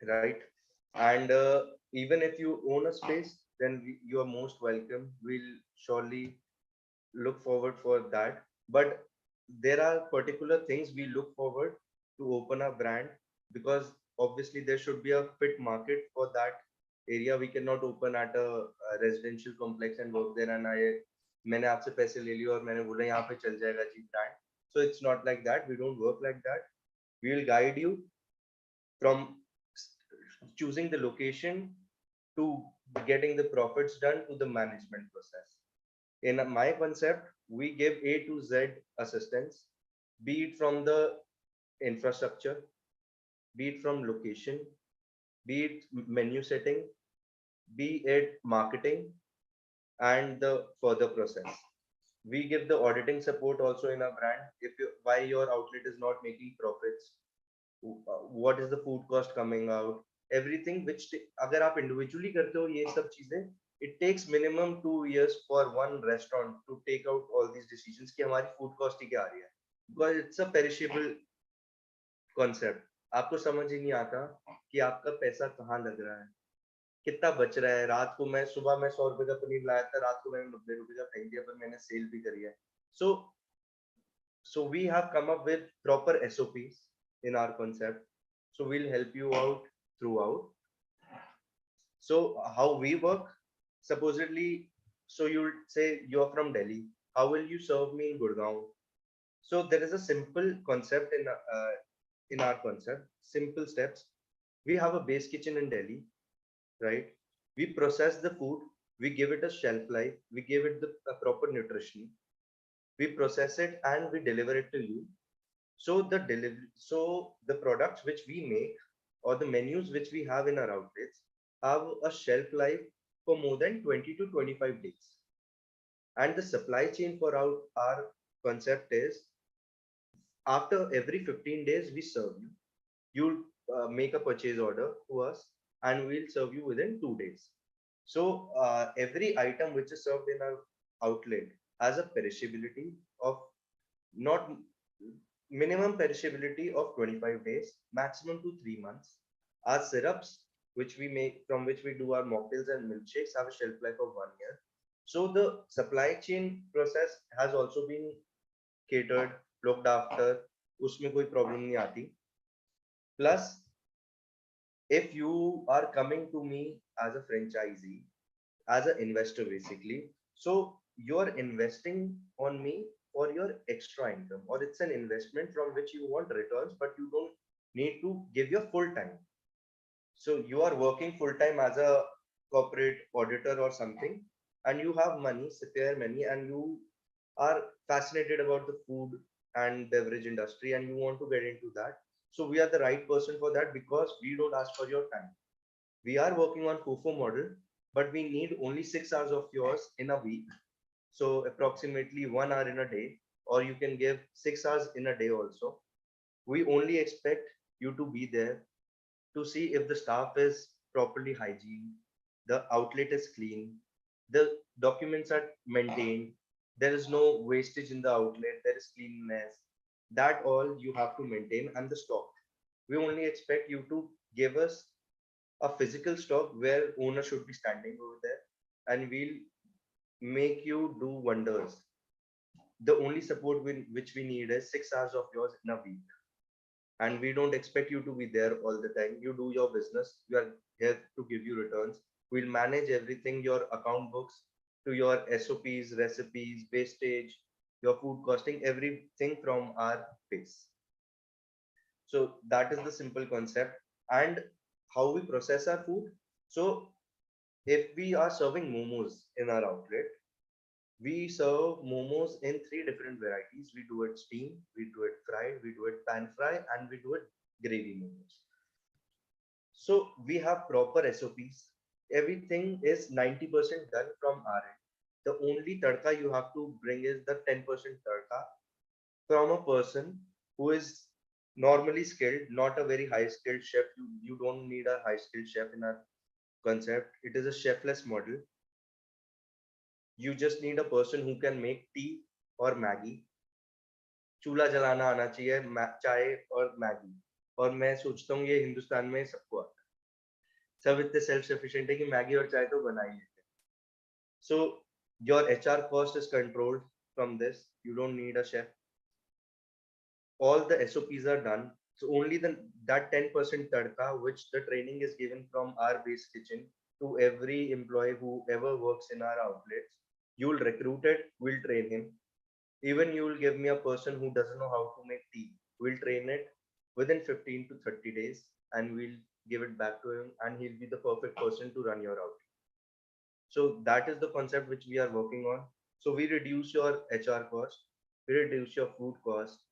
right? And even if you own a space, then you are most welcome. We'll surely look forward for that. But there are particular things we look forward to open a brand, because obviously there should be a fit market for that area. We cannot open at a residential complex and work there and मैंने आपसे पैसे ले लिए और मैंने बोला यहाँ पे चल जाएगा जी brand. So it's not like that. We don't work like that. We will guide you from choosing the location to getting the profits done to the management process. In my concept, we give A to Z assistance, be it from the infrastructure, be it from location, be it menu setting, be it marketing, and the further process. We give the auditing support also in our brand. Why your outlet is not making profits, what is the food cost coming out, everything which अगर आप individually करते हो ये सब चीजें, it takes minimum 2 years for one restaurant to take out all these decisions कि हमारी food cost ही क्या आ रही है, because it's a perishable concept. आपको समझ ही नहीं आता कि आपका पैसा कहाँ लग रहा है, कितना बच रहा है. रात को मैं सुबह में 100 रुपए का पनीर लाया था, रात को मैंने 90 रुपए का फेंक दिया, पर मैंने सेल भी करी है. So we have come up with proper SOPs in our concept. So we'll help you out throughout. So how we work, supposedly, so you'll say you're from Delhi. How will you serve me in Gurgaon? So there is a simple concept in our concept, simple steps. We have a base kitchen in Delhi, right? We process the food, we give it a shelf life, we give it the proper nutrition, we process it and we deliver it to you. So the products which we make or the menus which we have in our outlets have a shelf life for more than 20 to 25 days. And the supply chain for our concept is, after every 15 days we serve you. You'll make a purchase order to us, and we'll serve you within 2 days. So every item which is served in our outlet has a perishability of not minimum perishability of 25 days, maximum to 3 months. Our syrups, which we make from which we do our mocktails and milkshakes, have a shelf life of 1 year. So the supply chain process has also been catered, looked after. उसमें कोई problem नहीं आती. Plus, if you are coming to me as a franchisee, as an investor basically, so you're investing on me for your extra income, or it's an investment from which you want returns, but you don't need to give your full time. So you are working full time as a corporate auditor or something, and you have money, spare money, and you are fascinated about the food and beverage industry, and you want to get into that. So we are the right person for that, because we don't ask for your time. We are working on FOFO model, but we need only 6 hours of yours in a week. So approximately 1 hour in a day, or you can give 6 hours in a day also. We only expect you to be there to see if the staff is properly hygiene, the outlet is clean, the documents are maintained, there is no wastage in the outlet, there is cleanliness. That all you have to maintain, and the stock. We only expect you to give us a physical stock where owner should be standing over there, and we'll make you do wonders. The only support which we need is 6 hours of yours in a week, and we don't expect you to be there all the time. You do your business, we are here to give you returns. We'll manage everything, your account books to your SOPs, recipes, wastage, your food costing, everything from our base. So that is the simple concept. And how we process our food. So if we are serving momos in our outlet, we serve momos in 3 different varieties. We do it steam, we do it fried, we do it pan fry, and we do it gravy momos. So we have proper SOPs. Everything is 90% done from our end. The only tadka you have to bring is the 10% tadka from a person who is normally skilled, not a very high skilled chef. You don't need a high skilled chef in our concept. It is a chefless model. You just need a person who can make tea or Maggie. चूल्हा जलाना आना चाहिए, चाय और Maggi. और मैं सोचता हूँ ये हिंदुस्तान में सबको आता है. सब इतने सेल्फ सफिशिएंट है कि मैगी और चाय तो बना ही लेते हैं. So your HR cost is controlled from this. You don't need a chef. All the SOPs are done. So only that 10% tadka, which the training is given from our base kitchen to every employee who ever works in our outlets. You will recruit it, we'll train him. Even you will give me a person who doesn't know how to make tea. We'll train it within 15 to 30 days, and we'll give it back to him, and he'll be the perfect person to run your outlet. So that is the concept which we are working on. So we reduce your HR cost, we reduce your food cost,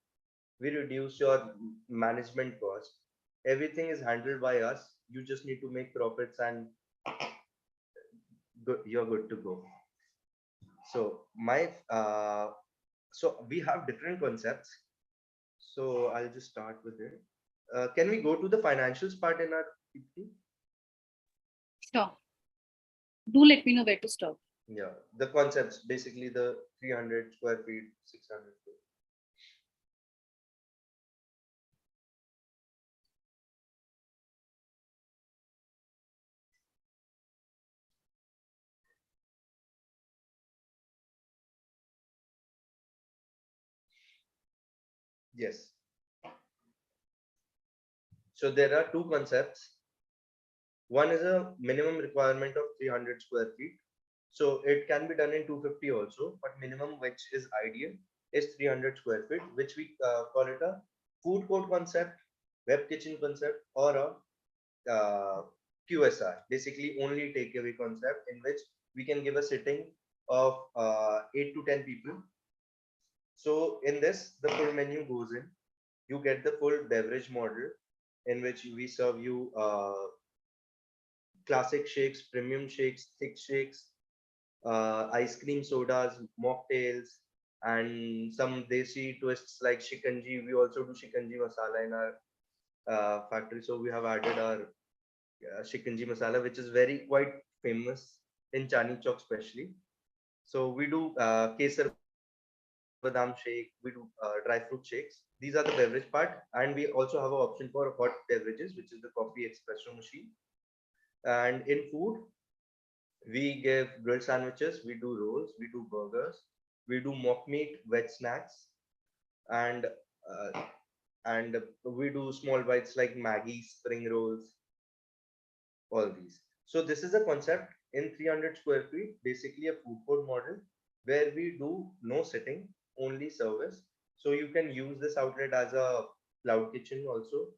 we reduce your management cost. Everything is handled by us. You just need to make profits, and you're good to go. So so we have different concepts. So I'll just start with it. Can we go to the financials part in our PPT? Sure. Do let me know where to stop. Yeah, the concepts, basically the 300 square feet, 600 feet. Yes. So there are two concepts. One is a minimum requirement of 300 square feet. So it can be done in 250 also, but minimum which is ideal is 300 square feet, which we call it a food court concept, web kitchen concept, or a QSR, basically only takeaway concept, in which we can give a sitting of 8 to 10 people. So in this, the full menu goes in. You get the full beverage model, in which we serve you classic shakes, premium shakes, thick shakes, ice cream sodas, mocktails, and some desi twists like shikanji. We also do shikanji masala in our factory. So we have added our shikanji masala, which is very quite famous in Chani Chowk especially. So we do kesar badam shake, we do dry fruit shakes. These are the beverage part, and we also have an option for hot beverages, which is the coffee espresso machine. And in food, we give grilled sandwiches, we do rolls, we do burgers, we do mock meat, veg snacks, and uh, and we do small bites like Maggie, spring rolls, all these. So this is a concept in 300 square feet, basically a food court model where we do no sitting, only service. So you can use this outlet as a cloud kitchen also,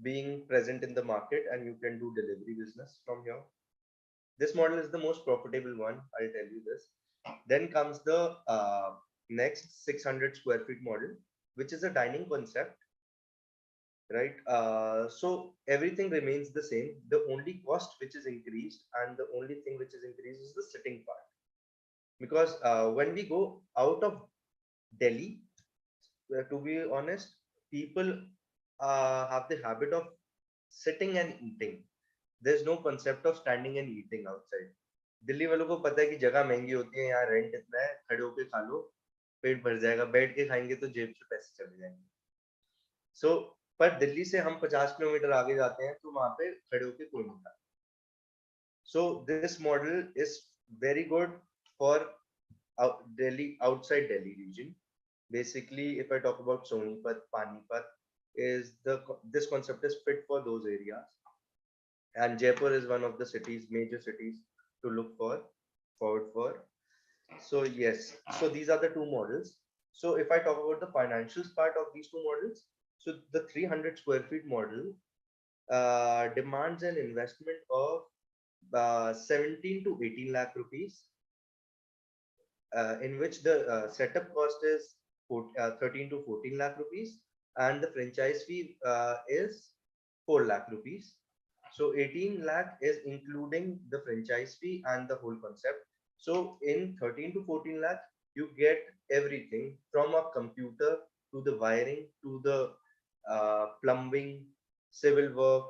being present in the market, and you can do delivery business from here. This model is the most profitable one, I'll tell you this. Then comes the next 600 square feet model, which is a dining concept, right? So everything remains the same. The only cost which is increased and the only thing which is increased is the sitting part. Because when we go out of Delhi, to be honest, people have the habit of sitting and eating. There's no concept of standing and eating outside. Delhi वालों को पता है कि जगह महंगी होती है, यहाँ रेंट इतना है, खड़े होके खा लो, पेट भर जाएगा, बैठ के खाएंगे तो जेब से पैसे चले जाएंगे. So पर दिल्ली से हम 50 किलोमीटर आगे जाते हैं तो वहां पे खड़े होके कोई नहीं खाता. So this model is very good for Delhi, outside Delhi region. Basically, if I talk about Sonipat, Panipat, this concept is fit for those areas. And Jaipur is one of the cities, major cities to look forward for. So yes, so these are the two models. So if I talk about the financials part of these two models, so the 300 square feet model demands an investment of 17 to 18 lakh rupees, in which the setup cost is 13 to 14 lakh rupees, and the franchise fee is 4 lakh rupees. So 18 lakh is including the franchise fee and the whole concept. So in 13 to 14 lakh, you get everything from a computer to the wiring to the plumbing, civil work,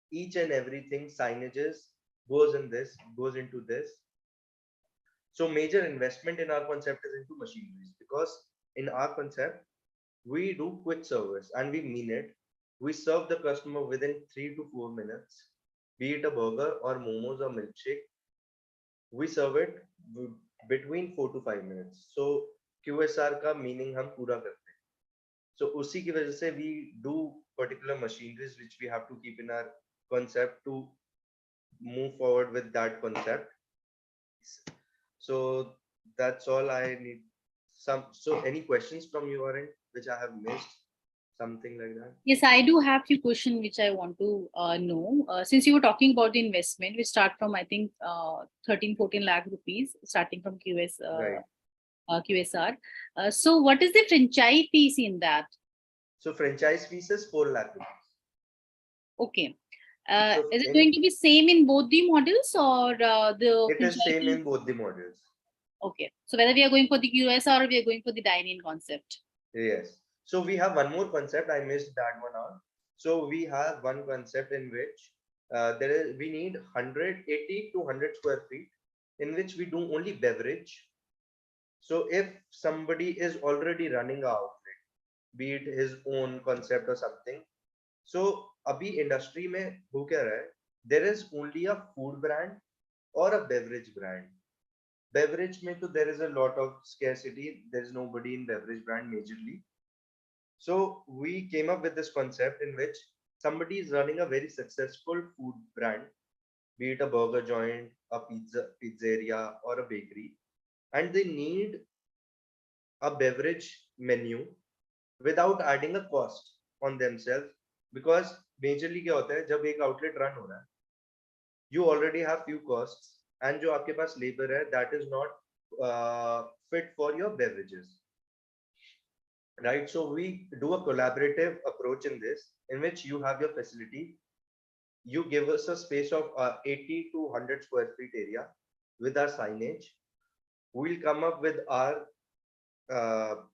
each and everything, signages goes into this. So major investment in our concept is into machineries, because in our concept, we do quick service and we mean it. We serve the customer within 3 to 4 minutes, be it a burger or momos or milkshake. We serve it between 4 to 5 minutes. So QSR का meaning हम पूरा करते हैं. So उसी की वजह से we do particular machineries which we have to keep in our concept to move forward with that concept. So that's all I need. So any questions from your end which I have missed? Something like that? Yes, I do have few questions which I want to know. Since you were talking about the investment, we start from, I think, 13, 14 lakh rupees, starting from Right. QSR. So what is the franchise fees in that? So franchise fees is 4 lakh rupees. Okay. So Is it going to be same in both the models, or the it is same franchise in both the models. Okay. So whether we are going for the QSR or we are going for the dine-in concept. Yes. So we have one more concept. I missed that one out. So we have one concept in which we need 180 to 100 square feet, in which we do only beverage. So if somebody is already running an outlet, be it his own concept or something, so abhi industry mein ho kya raha hai, there is only a food brand or a beverage brand. Beverage mein to there is a lot of scarcity. There is nobody in beverage brand majorly. So we came up with this concept in which somebody is running a very successful food brand, be it a burger joint, a pizzeria, or a bakery, and they need a beverage menu without adding a cost on themselves. Because majorly क्या होता है, जब एक outlet run हो रहा है, you already have few costs, and जो आपके पास labor है, that is not fit for your beverages. Right, so we do a collaborative approach in this, in which you have your facility, you give us a space of 80 to 100 square feet area with our signage. We'll come up with our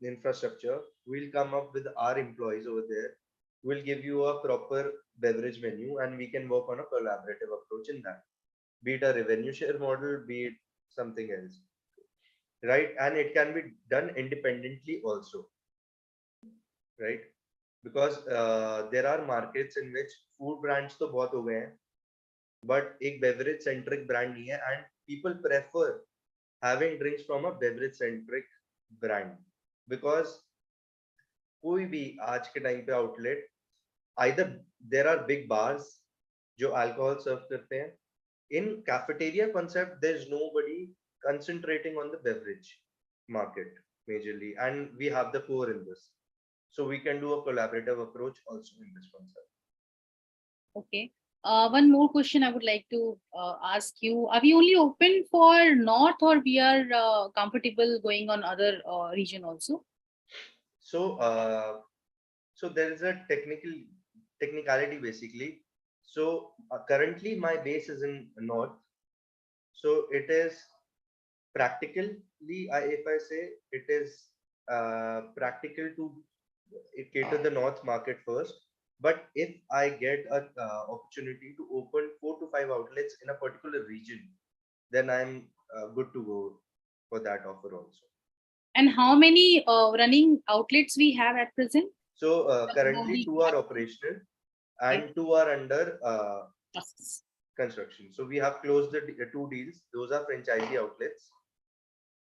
infrastructure, we'll come up with our employees over there, we'll give you a proper beverage menu and we can work on a collaborative approach in that. Be it a revenue share model, be it something else. Right? And it can be done independently also. Right? Because there are markets in which food brands तो बहुत हो गए हैं, but एक beverage centric brand नहीं है, and people prefer having drinks from a beverage centric brand because कोई भी आज के टाइम पे outlet either there are big bars जो alcohol serve करते हैं. In cafeteria concept, there's nobody concentrating on the beverage market majorly, and we have the core in this. So we can do a collaborative approach also in this concept. Okay. One more question I would like to ask you. Are we only open for North, or we are comfortable going on other region also? So, so there is a technicality basically. So currently my base is in North. So it is practically, if I say it is practical to cater the North market first. But if I get an opportunity to open 4 to 5 outlets in a particular region, then I'm good to go for that offer also. And how many running outlets we have at present? So currently 2 are operational and 2 are under construction. So we have closed the 2 deals. Those are franchisee outlets.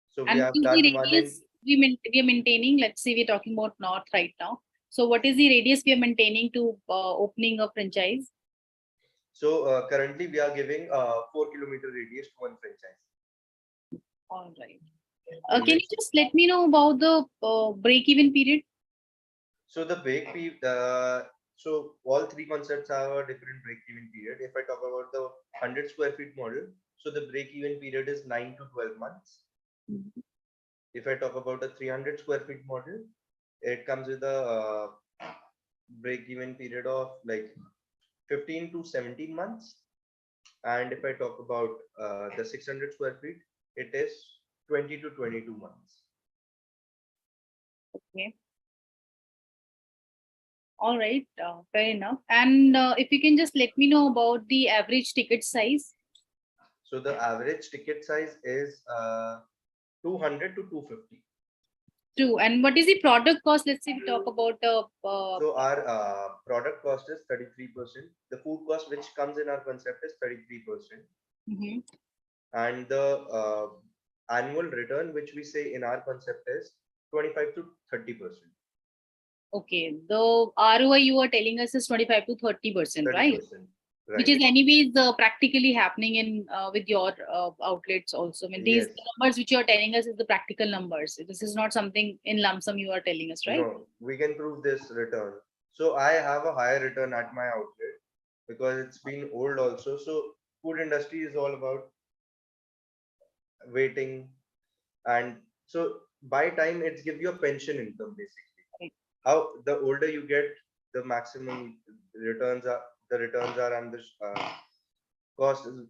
So we have done one in, we are maintaining, let's say we're talking about North right now. So what is the radius we are maintaining to opening a franchise? So currently we are giving 4-kilometer radius to one franchise. All right. Can you just let me know about the break-even period? So the so all 3 concepts have a different break-even period. If I talk about the 100 square feet model, so the break-even period is 9 to 12 months. If I talk about a 300 square feet model, it comes with a break-even period of like 15 to 17 months. And if I talk about the 600 square feet, it is 20 to 22 months. Okay. All right, fair enough. And if you can just let me know about the average ticket size. So the average ticket size is 200 to 250. True. And what is the product cost? Let's say we talk about so our product cost is 33%. The food cost which comes in our concept is 33%. And the annual return which we say in our concept is 25 to 30%. Okay, the ROI you are telling us is 25 to 30%, right? Right. Which is anyways practically happening in with your outlets also. I mean, these numbers which you are telling us is the practical numbers. This is not something in lump sum you are telling us, right? No, we can prove this return. So I have a higher return at my outlet because it's been old also. So food industry is all about waiting, and so by time it's give you a pension income basically. Right. How the older you get, the maximum returns are and the cost is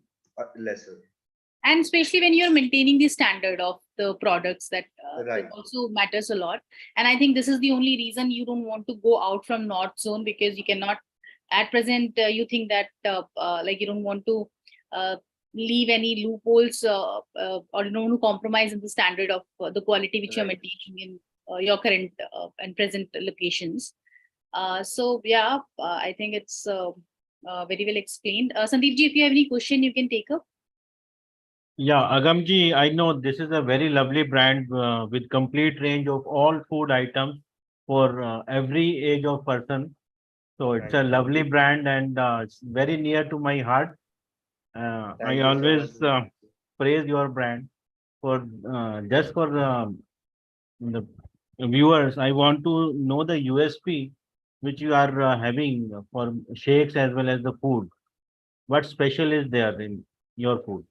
lesser. And especially when you're maintaining the standard of the products, that Right. also matters a lot. And I think this is the only reason you don't want to go out from North Zone, because you cannot at present you think that like you don't want to leave any loopholes or you don't want to compromise in the standard of the quality which you're maintaining in your current and present locations. So yeah, I think it's very well explained. Sandeep ji, if you have any question, you can take up. Yeah, Agamji, I know this is a very lovely brand with complete range of all food items for every age of person. So it's a lovely brand and it's very near to my heart. I always praise your brand for just for the viewers. I want to know the USP which you are having for shakes as well as the food. What special is there in your food?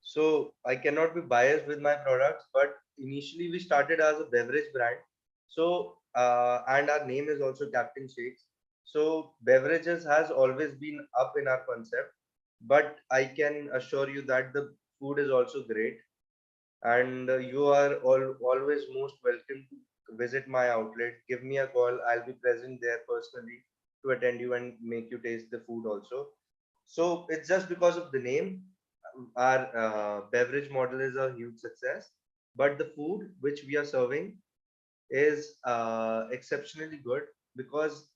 So I cannot be biased with my products, but initially we started as a beverage brand. So and our name is also Captain Shakes. So beverages has always been up in our concept, but I can assure you that the food is also great, and you are always most welcome to visit my outlet. Give me a call. I'll be present there personally to attend you and make you taste the food also. So it's just because of the name. Our beverage model is a huge success, but the food which we are serving is exceptionally good because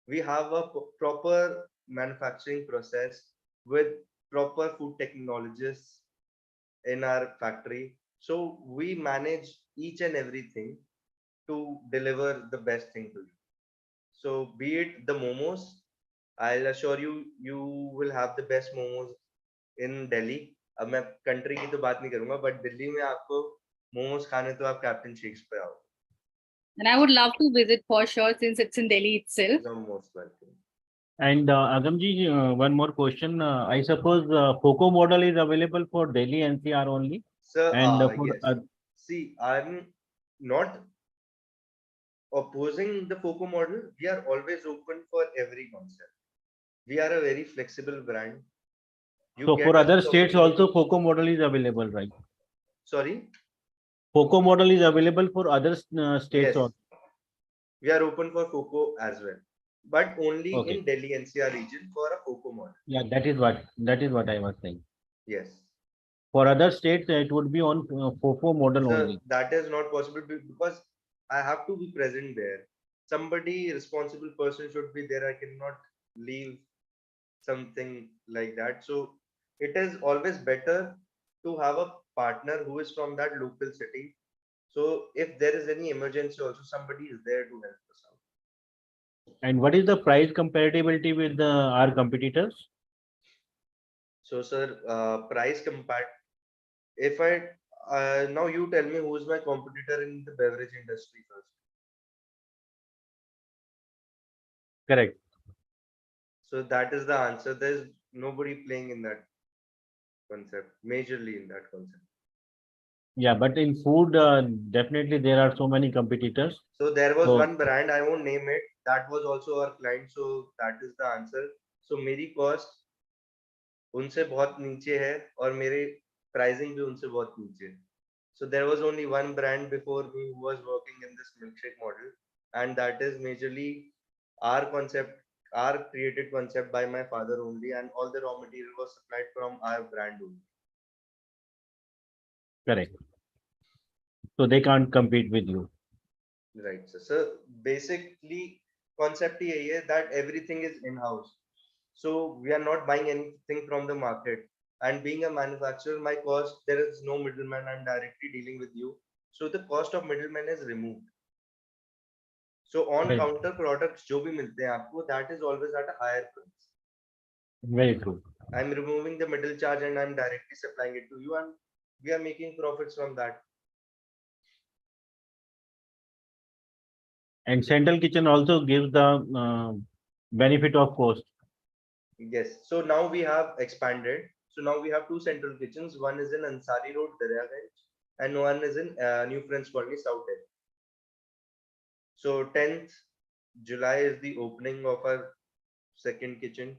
we have a proper manufacturing process with proper food technologists in our factory. So we manage each and everything to deliver the best thing to you. So be it the momos, I'll assure you, you will have the best momos in Delhi. अब मैं country की तो बात नहीं करूंगा, but Delhi में आपको मोमोज खाने तो आप कैप्टन शेक्स पे आओ. And I would love to visit for sure since it's in Delhi itself. You're most welcome. And Agamji, one more question. I suppose FOCO model is available for Delhi NCR only. Sir, And yes. See, I'm not opposing the FOCO model. We are always open for every concept. We are a very flexible brand. So get for us other the states opportunity- also FOCO model is available, right? Sorry? FOCO model is available for other states Yes. also. We are open for FOCO as well, but only Okay. in Delhi NCR region for a FOCO model. Yeah, that is what I was saying. Yes. For other states, it would be on FOCO model Sir, only. that is not possible because I have to be present there. Somebody responsible person should be there. I cannot leave something like that. So it is always better to have a partner who is from that local city. So if there is any emergency also, somebody is there to help us out. And what is the price compatibility with our competitors? So sir, price compact. If I now you tell me who is my competitor in the beverage industry first. Correct. So that is the answer. There's nobody playing in that concept, majorly in that concept. Yeah, but in food, definitely there are so many competitors. So there was So- one brand, I won't name it, that was also our client. So that is the answer. So मेरी cost उनसे बहुत नीचे है और मेरे pricing भी उनसे बहुत नीचे है. So there was only one brand before me who was working in this milkshake model, and that is majorly our concept, our created concept by my father only, and all the raw material was supplied from our brand only. correct. So they can't compete with you. Right. So basically, concept ही यही है that everything is in-house. So we are not buying anything from the market. And being a manufacturer, my cost, there is no middleman. I'm directly dealing with you. So the cost of middleman is removed. So on Right. counter products जो भी मिलते हैं आपको, that is always at a higher price. Very true. I'm removing the middle charge and I'm directly supplying it to you, and we are making profits from that. And Central Kitchen also gives the benefit of cost. Yes. So now we have expanded. So now we have two central kitchens. One is in Ansari Road, Daryaganj, and one is in New Friends Colony, South Delhi. So 10th July is the opening of our second kitchen.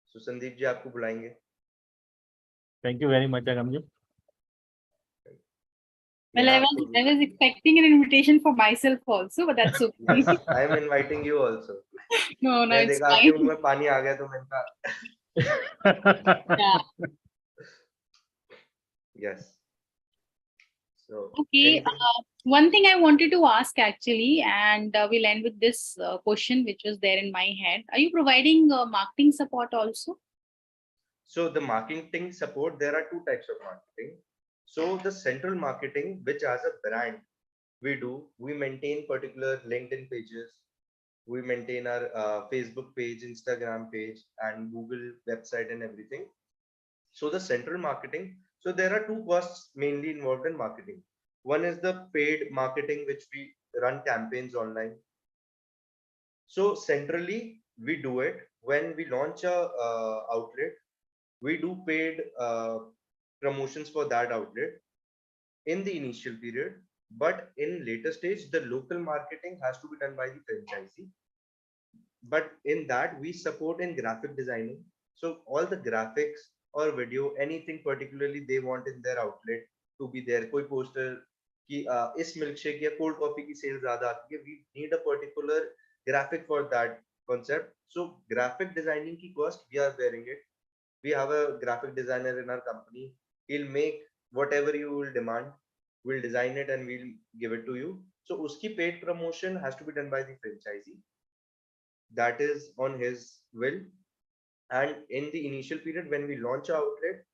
So Sandeep ji आपको बुलाएंगे. Thank you very much, Agamji. Well, Yeah, I was expecting an invitation for myself also, but that's okay. Yes, I am inviting you also. No, मैं it's देखा आपके fine. मुंह में पानी आ गया तो मैंने कहा Yeah. yes. So Okay. anything? One thing I wanted to ask actually, and we'll end with this question which was there in my head. Are you providing marketing support also? So the marketing support, there are two types of marketing. So the central marketing, which as a brand we maintain particular LinkedIn pages, we maintain our Facebook page, Instagram page, and Google website and everything. So the central marketing, so there are two costs mainly involved in marketing. One is the paid marketing, which we run campaigns online. So centrally, we do it when we launch a outlet. We do paid promotions for that outlet in the initial period, but in later stage, the local marketing has to be done by the franchisee. But in that, we support in graphic designing. So all the graphics or video, anything particularly they want in their outlet to be there. कोई poster कि इस milkshake या cold coffee की sales ज़्यादा आती है. We need a particular graphic for that. concept. So graphic designing ki cost, we are bearing it. We have a graphic designer in our company. He'll make whatever you will demand. We'll design it and we'll give it to you. So uski paid promotion has to be done by the franchisee. That is on his will. And in the initial period, when we launch our outlet,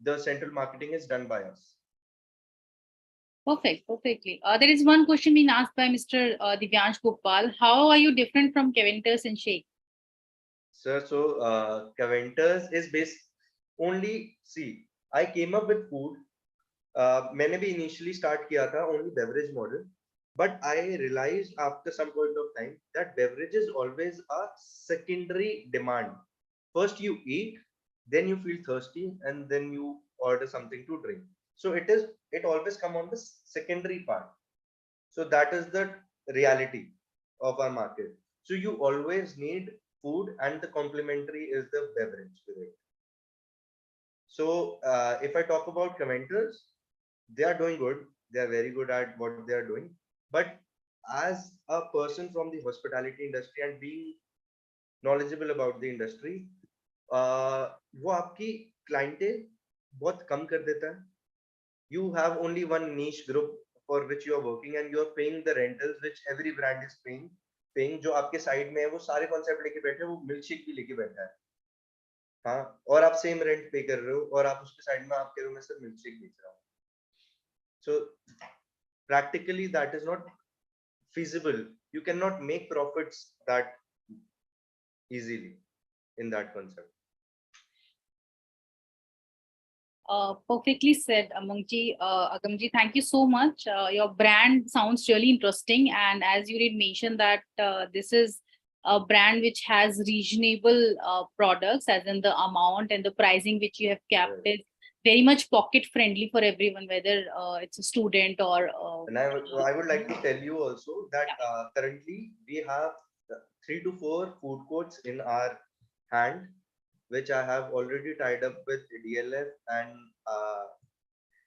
the central marketing is done by us. Perfect, perfectly. There is one question being asked by Mr. Divyansh Gopal. How are you different from Kevinters and Shake? Sir, so Caventers is based only, see, I came up with food. मैंने भी initially start किया था only beverage model, but I realized after some point of time that beverage is always a secondary demand. First you eat, then you feel thirsty, and then you order something to drink. So it always come on the secondary part. So that is the reality of our market. So you always need food, and the complementary is the beverage with it. So if I talk about commenters, they are doing good. They are very good at what they are doing. But as a person from the hospitality industry and being knowledgeable about the industry, वो आपकी clientele बहुत कम कर देता है. You have only one niche group for which you are working, and you are paying the rentals which every brand is paying. जो आपके side में है वो सारे कॉन्सेप्ट लेके बैठे हैं, वो मिल्कशेक भी लेके बैठा है. हाँ, और आप सेम रेंट पे कर रहे हो और आप उसके साइड में आप कह रहे हो मैं सर मिल्कशेक बेच रहा हूँ. So practically that is not feasible. You cannot make profits that easily in that concept. Perfectly said, Amangji. Agamji, thank you so much. Your brand sounds really interesting. And as you did mention that this is a brand which has reasonable products, as in the amount and the pricing which you have kept is very much pocket friendly for everyone, whether it's a student or. And I would like to tell you also that currently we have 3 to 4 food courts in our hand, which I have already tied up with DLF and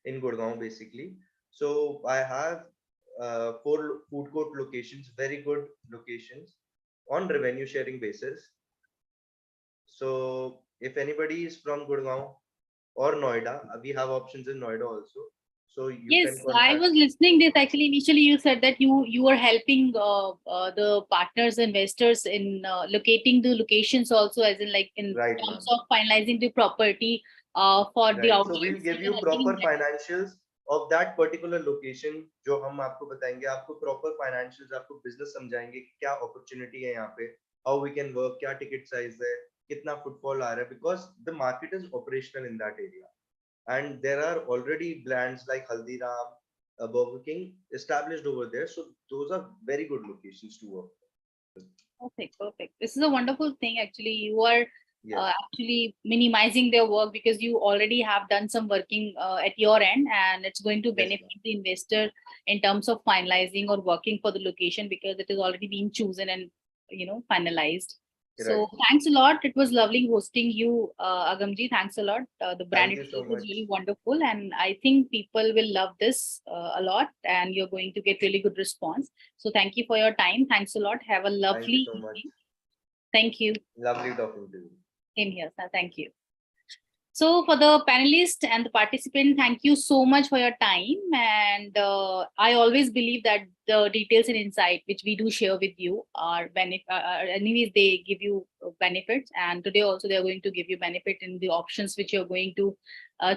in Gurgaon basically. So I have 4 food court locations, very good locations on revenue sharing basis. So if anybody is from Gurgaon or Noida, we have options in Noida also. So you yes, can contact. I was listening this actually. Initially, you said that you were helping the partners, investors in locating the locations also, as in like in Right, terms of finalizing the property for the right. outlets. So we'll give you proper financials of that particular location. जो हम आपको बताएंगे, आपको proper financials, आपको business समझाएंगे कि क्या opportunity है यहाँ पे, how we can work, क्या ticket size है, कितना footfall आ रहा है, because the market is operational in that area. And there are already brands like Haldiram, Burger King established over there. So those are very good locations to work. Perfect, perfect. This is a wonderful thing. Actually, you are Yes. actually minimizing their work because you already have done some working at your end, and it's going to benefit the investor in terms of finalizing or working for the location because it is already been chosen and finalized. So thanks a lot. It was lovely hosting you, Agamji. Thanks a lot. The brand itself is really wonderful, and I think people will love this a lot, and you're going to get really good response. So thank you for your time. Thanks a lot. Have a lovely evening. Thank you. Lovely talking to you. Same here, sir. Thank you. So for the panelists and the participant, thank you so much for your time. And I always believe that the details and insight which we do share with you are anyways, they give you benefits. And today also they're going to give you benefit in the options which you're going to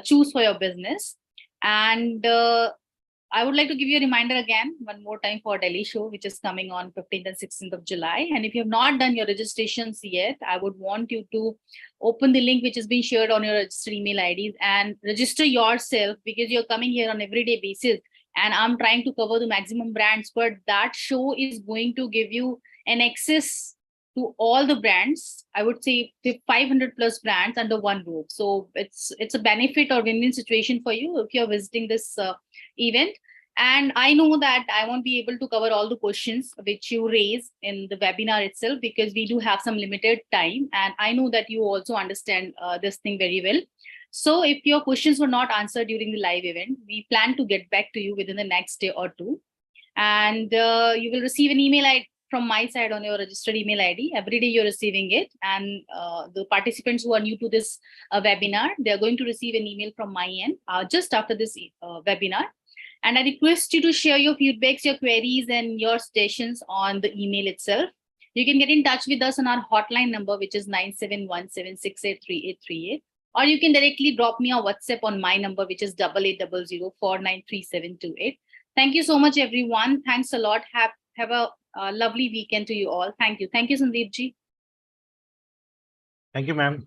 choose for your business. And I would like to give you a reminder again, one more time for Delhi show, which is coming on 15th and 16th of July. And if you have not done your registrations yet, I would want you to open the link which has been shared on your registered email IDs and register yourself because you're coming here on everyday basis. And I'm trying to cover the maximum brands, but that show is going to give you an access to all the brands. I would say 500 plus brands under one roof. So it's a benefit or win-win situation for you if you're visiting this event. And I know that I won't be able to cover all the questions which you raise in the webinar itself because we do have some limited time. And I know that you also understand this thing very well. So if your questions were not answered during the live event, we plan to get back to you within the next day or two. And you will receive an email from my side on your registered email ID. Every day you're receiving it. And the participants who are new to this webinar, they're going to receive an email from my end just after this webinar. And I request you to share your feedbacks, your queries, and your suggestions on the email itself. You can get in touch with us on our hotline number, which is 9717683838. Or you can directly drop me a WhatsApp on my number, which is 8800493728. Thank you so much, everyone. Thanks a lot. Have a lovely weekend to you all. Thank you. Thank you, Sandeep ji. Thank you, ma'am.